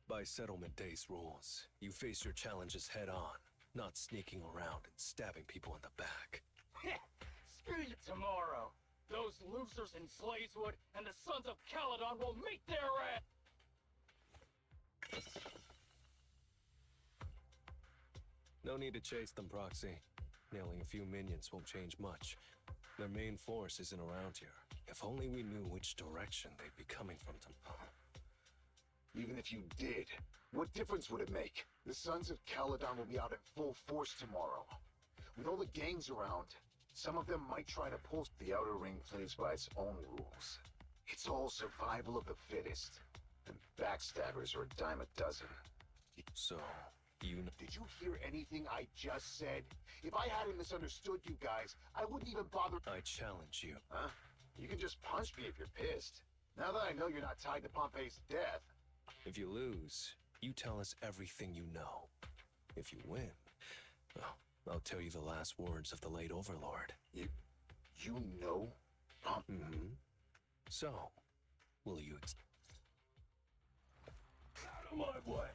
By Settlement Day's rules, you face your challenges head on, not sneaking around and stabbing people in the back. Screw you tomorrow. Those losers in Blazewood and the Sons of Caledon will meet their end! No need to chase them, Proxy. Nailing a few minions won't change much. Their main force isn't around here. If only we knew which direction they'd be coming from. Even if you did, what difference would it make? The Sons of Caledon will be out in full force tomorrow. With all the gangs around, some of them might try to pull. The Outer Ring plays by its own rules. It's all survival of the fittest. And backstabbers are a dime a dozen. So, you know— Did you hear anything I just said? If I hadn't misunderstood you guys, I wouldn't even bother— I challenge you. Huh? You can just punch me if you're pissed. Now that I know you're not tied to Pompey's death. If you lose, you tell us everything you know. If you win, well, I'll tell you the last words of the late Overlord. You know? Mm-hmm. So, will you Out of my way!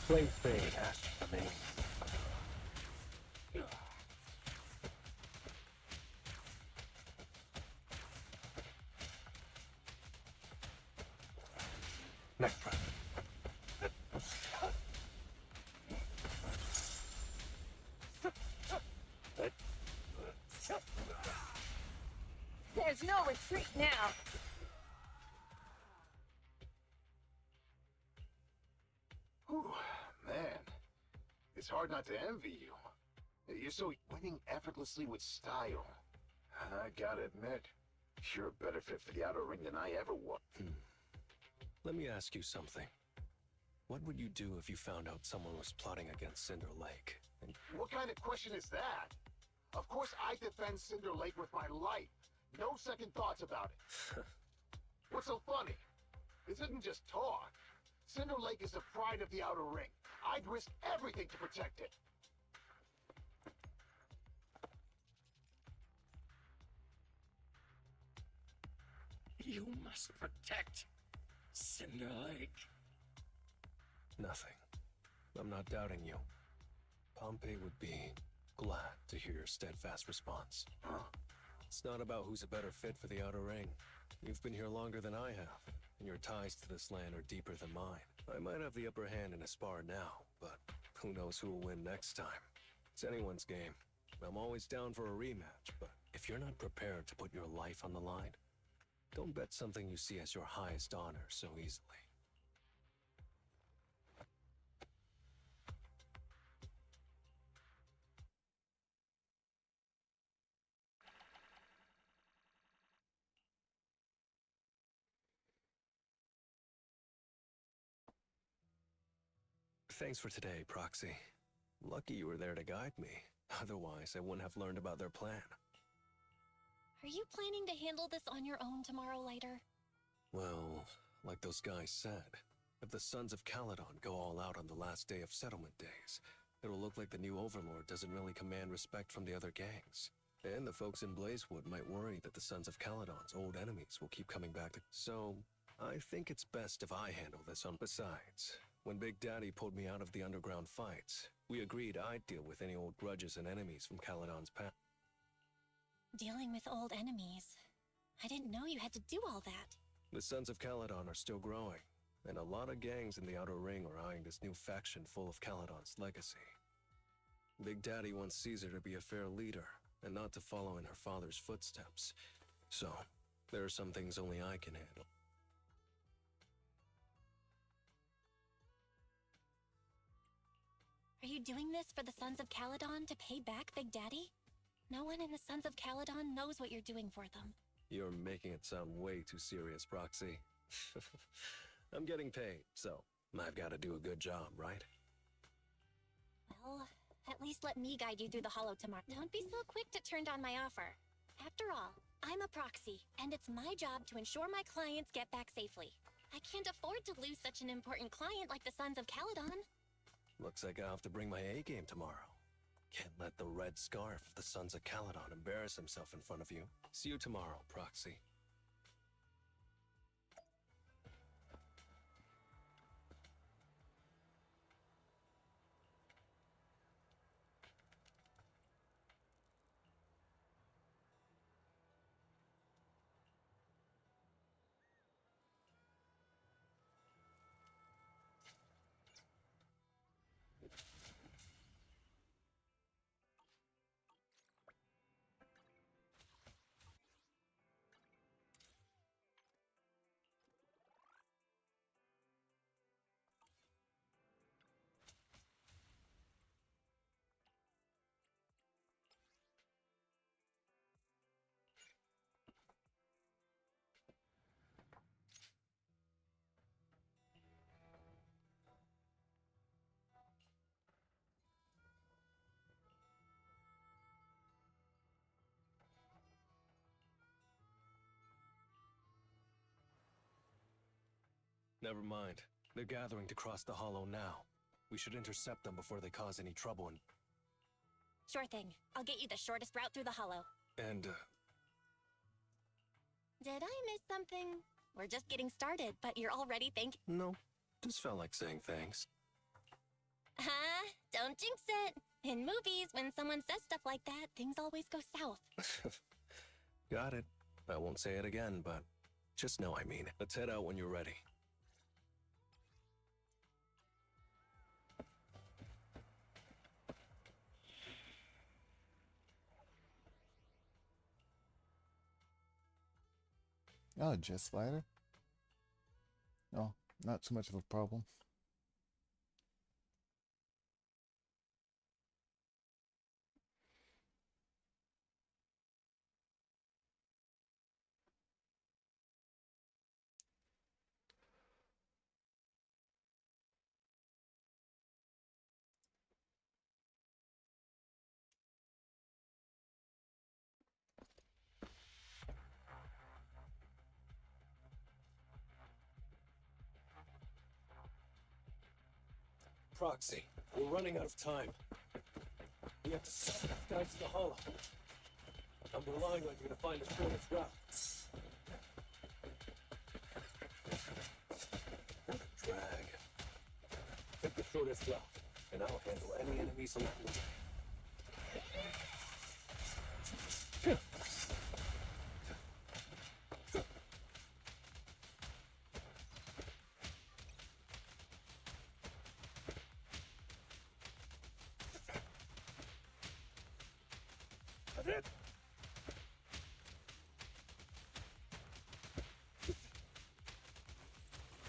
Play fade, ask me. Next round. There's no retreat now. Whew, man. It's hard not to envy you. You're so winning effortlessly with style. I gotta admit, you're a better fit for the Outer Ring than I ever was. Let me ask you something. What would you do if you found out someone was plotting against Cinder Lake? What kind of question is that? Of course I defend Cinder Lake with my life. No second thoughts about it. What's so funny? This isn't just talk. Cinder Lake is the pride of the Outer Ring. I'd risk everything to protect it. You must protect Cinder Lake. Nothing. I'm not doubting you. Pompey would be glad to hear your steadfast response. It's not about who's a better fit for the Outer Ring. You've been here longer than I have, and your ties to this land are deeper than mine. I might have the upper hand in a spar now, but who knows who will win next time. It's anyone's game. I'm always down for a rematch, but if you're not prepared to put your life on the line, don't bet something you see as your highest honor so easily. Thanks for today, Proxy. Lucky you were there to guide me. Otherwise, I wouldn't have learned about their plan. Are you planning to handle this on your own tomorrow later? Well, like those guys said, if the Sons of Caledon go all out on the last day of settlement days, it'll look like the new Overlord doesn't really command respect from the other gangs. And the folks in Blazewood might worry that the Sons of Caledon's old enemies will keep coming back to... So, I think it's best if I handle this on... Besides, when Big Daddy pulled me out of the underground fights, we agreed I'd deal with any old grudges and enemies from Caledon's past. Dealing with old enemies. I didn't know you had to do all that. The Sons of Caledon are still growing, and a lot of gangs in the Outer Ring are eyeing this new faction full of Caledon's legacy. Big Daddy wants Caesar to be a fair leader, and not to follow in her father's footsteps. So, there are some things only I can handle. Are you doing this for the Sons of Caledon to pay back Big Daddy? No one in the Sons of Caledon knows what you're doing for them. You're making it sound way too serious, Proxy. I'm getting paid, so I've got to do a good job, right? Well, at least let me guide you through the hollow tomorrow. Don't be so quick to turn down my offer. After all, I'm a proxy, and it's my job to ensure my clients get back safely. I can't afford to lose such an important client like the Sons of Caledon. Looks like I'll have to bring my A-game tomorrow. Can't let the red scarf of the Sons of Caledon embarrass himself in front of you. See you tomorrow, Proxy. Never mind. They're gathering to cross the hollow now. We should intercept them before they cause any trouble and... Sure thing. I'll get you the shortest route through the hollow. And, Did I miss something? We're just getting started, but you're already thinking... No. Just felt like saying thanks. Don't jinx it. In movies, when someone says stuff like that, things always go south. Got it. I won't say it again, but just know I mean it. Let's head out when you're ready. Oh, just slider? No, not too much of a problem. Proxy, we're running out of time. We have to stop these guys in the hollow. I'm relying on you to find the shortest route. Drag. Pick the shortest route, and I'll handle any enemies along the way.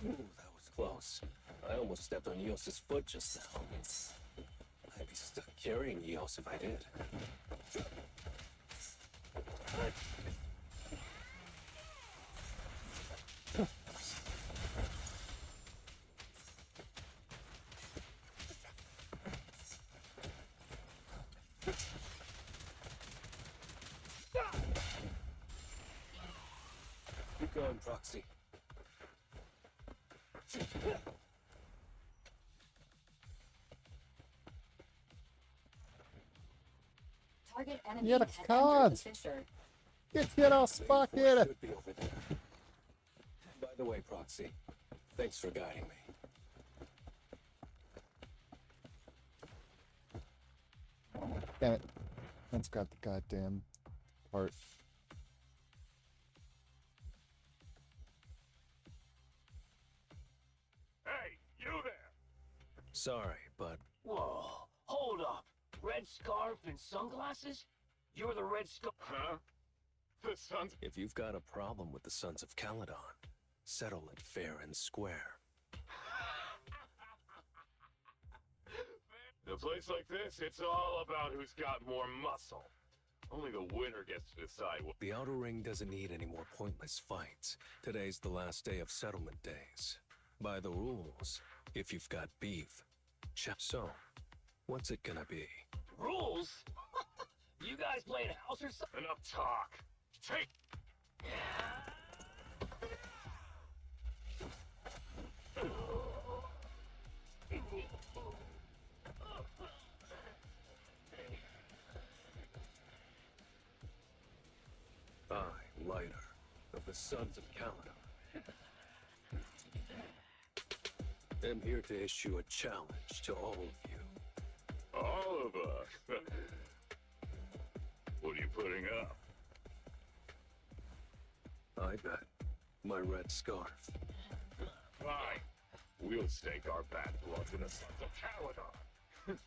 Ooh, that was close. I almost stepped on Eos's foot just now. I'd be stuck carrying Eos if I did. Keep going, Proxy. Target enemy Get a has entered card. the fissure. Get your ass back here. Should be over there. By the way, Proxy, thanks for guiding me. Damn it. Let's grab the goddamn part. Hey, you there! Sorry, but Whoa, hold up. Red scarf and sunglasses? You're the Red Scarf. Huh? The sun's... if you've got a problem with the Sons of Caledon, settle it fair and square. In a place like this, it's all about who's got more muscle. Only the winner gets to decide what... The Outer Ring doesn't need any more pointless fights. Today's the last day of settlement days. By the rules, if you've got beef. So, what's it gonna be? Rules? You guys playing house or something? Enough talk. Take... I, Lighter, of the Sons of Caledon, am here to issue a challenge to all of you. All of us. What are you putting up? I bet my red scarf. Fine. We'll stake our bad blood in the Sons of Caledon.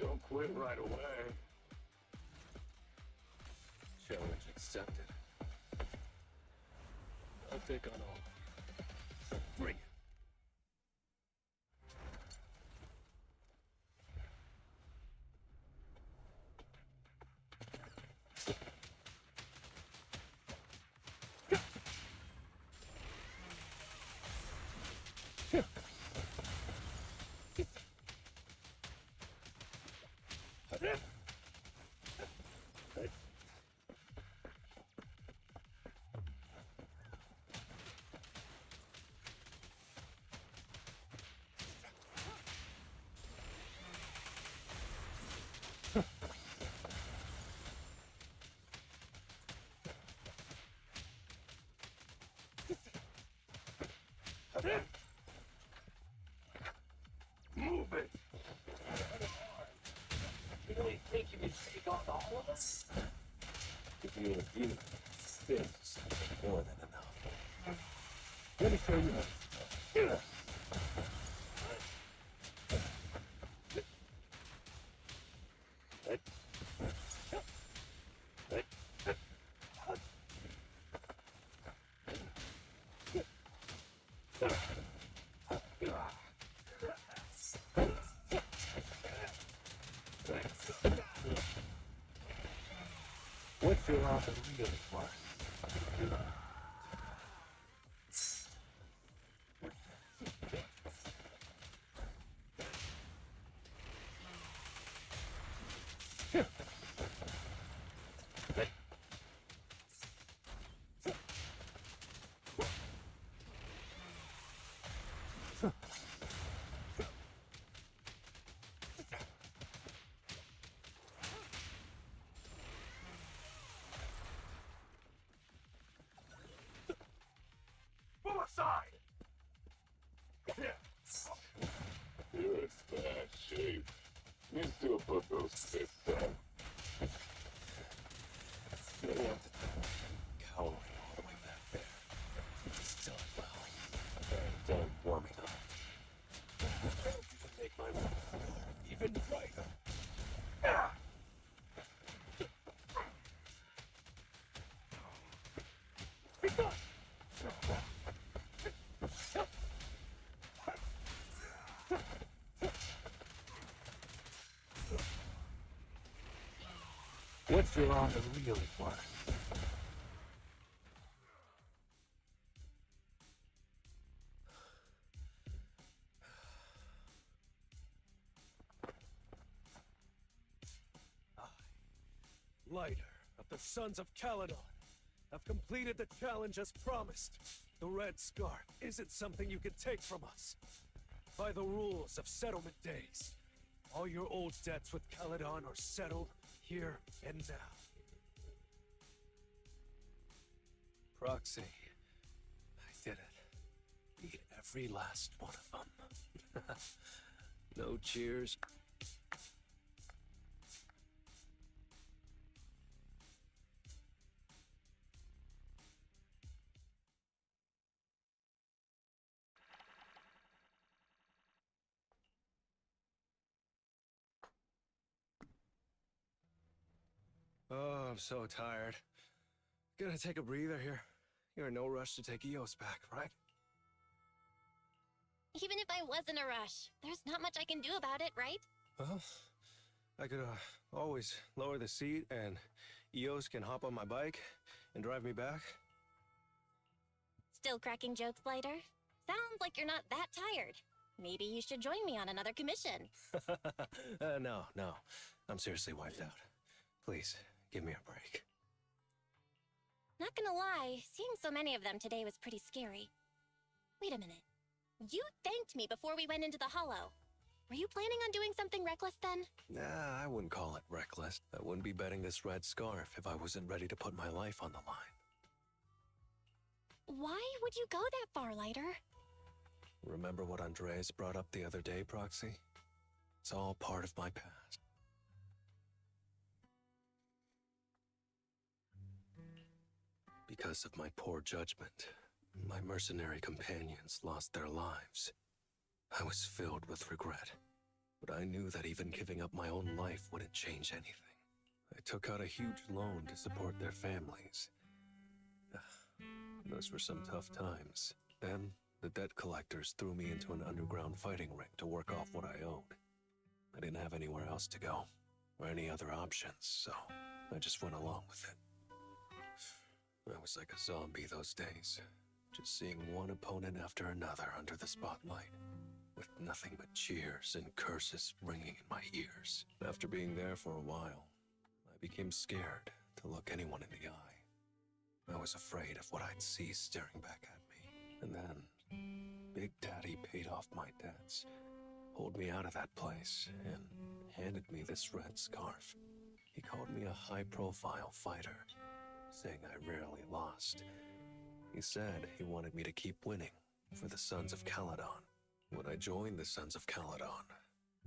Don't quit right away. Challenge accepted. I'll take on all. Bring it. Move it! You really think you can take on all of us? If you and you, fists, more than enough. Let me show you. What's your offer really worth? outside! You're in bad shape. You still put those fists up. Cowering all the way back there. Still well. I'm done warming up. You can make my scarf even brighter. What's your honor really worth? Lighter of the Sons of Caledon. I've completed the challenge as promised. The Red Scarf isn't something you can take from us. By the rules of settlement days, all your old debts with Caledon are settled here and now. Proxy, I did it. Beat every last one of them. No cheers. Oh, I'm so tired. Gonna take a breather here. You're in no rush to take EOS back, right? Even if I was in a rush, there's not much I can do about it, right? Well, I could always lower the seat and EOS can hop on my bike and drive me back. Still cracking jokes, Blighter? Sounds like you're not that tired. Maybe you should join me on another commission. No. I'm seriously wiped out. Please, give me a break. Not gonna lie, seeing so many of them today was pretty scary. Wait a minute. You thanked me before we went into the Hollow. Were you planning on doing something reckless then? Nah, I wouldn't call it reckless. I wouldn't be betting this red scarf if I wasn't ready to put my life on the line. Why would you go that far, Lighter? Remember what Andreas brought up the other day, Proxy? It's all part of my past. Because of my poor judgment, my mercenary companions lost their lives. I was filled with regret, but I knew that even giving up my own life wouldn't change anything. I took out a huge loan to support their families. Those were some tough times. Then, the debt collectors threw me into an underground fighting ring to work off what I owed. I didn't have anywhere else to go, or any other options, so I just went along with it. I was like a zombie those days, just seeing one opponent after another under the spotlight, with nothing but cheers and curses ringing in my ears. After being there for a while, I became scared to look anyone in the eye. I was afraid of what I'd see staring back at me. And then, Big Daddy paid off my debts, pulled me out of that place, and handed me this red scarf. He called me a high-profile fighter, saying I rarely lost. He said he wanted me to keep winning for the Sons of Caledon. When I joined the Sons of Caledon,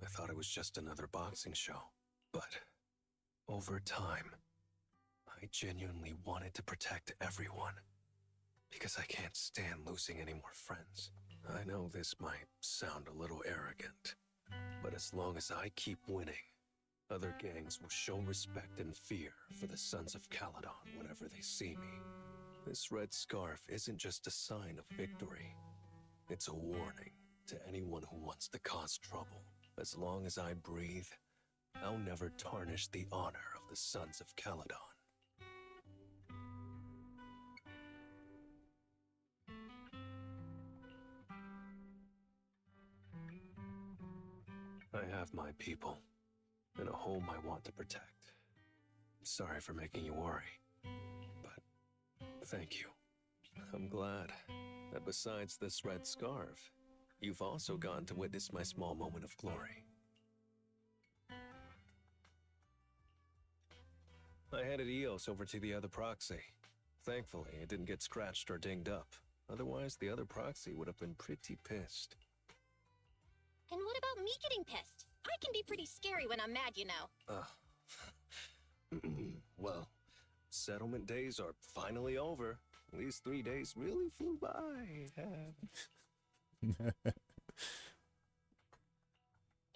I thought it was just another boxing show. But over time, I genuinely wanted to protect everyone, because I can't stand losing any more friends. I know this might sound a little arrogant, but as long as I keep winning, other gangs will show respect and fear for the Sons of Caledon whenever they see me. This red scarf isn't just a sign of victory. It's a warning to anyone who wants to cause trouble. As long as I breathe, I'll never tarnish the honor of the Sons of Caledon. I have my people, and a home I want to protect. Sorry for making you worry, but thank you. I'm glad that besides this red scarf, you've also gotten to witness my small moment of glory. I handed EOS over to the other proxy. Thankfully, it didn't get scratched or dinged up. Otherwise, the other proxy would have been pretty pissed. And what about me getting pissed? I can be pretty scary when I'm mad, you know. Well, settlement days are finally over. These 3 days really flew by.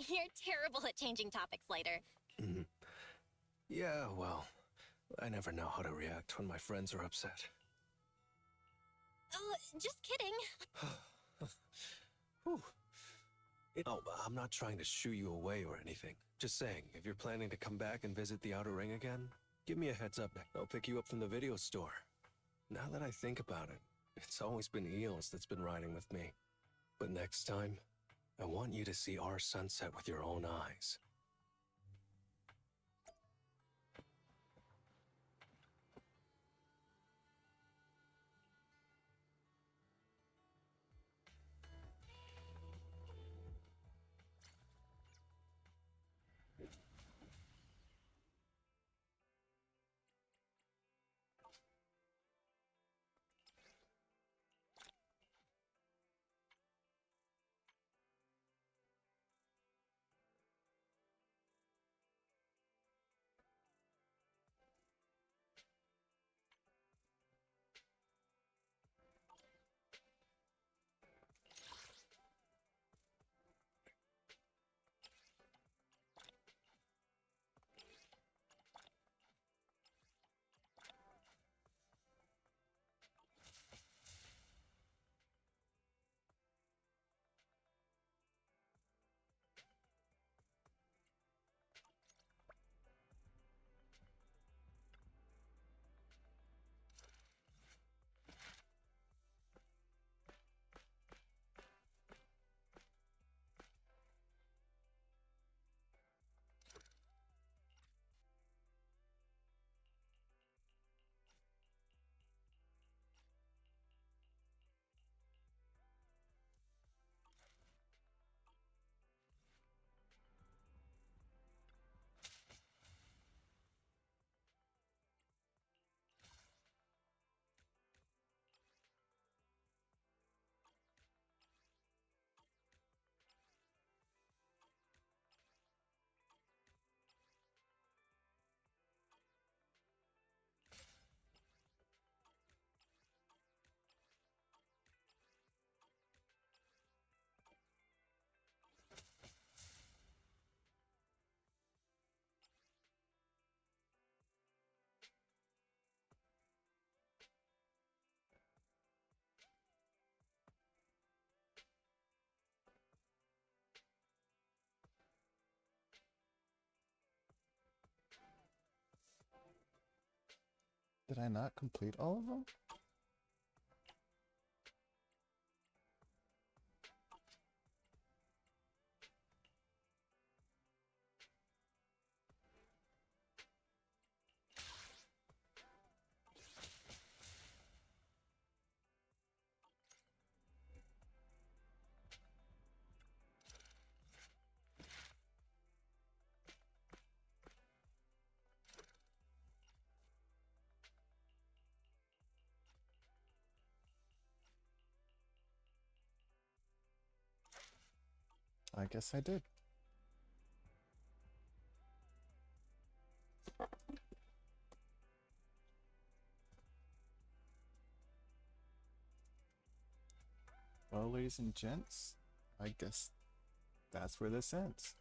You're terrible at changing topics later. Yeah, well, I never know how to react when my friends are upset. Oh, just kidding. Whew. Oh, I'm not trying to shoo you away or anything. Just saying, if you're planning to come back and visit the Outer Ring again, give me a heads up. I'll pick you up from the video store. Now that I think about it, it's always been Eels that's been riding with me. But next time, I want you to see our sunset with your own eyes. Did I not complete all of them? I guess I did. Well, ladies and gents, I guess that's where this ends.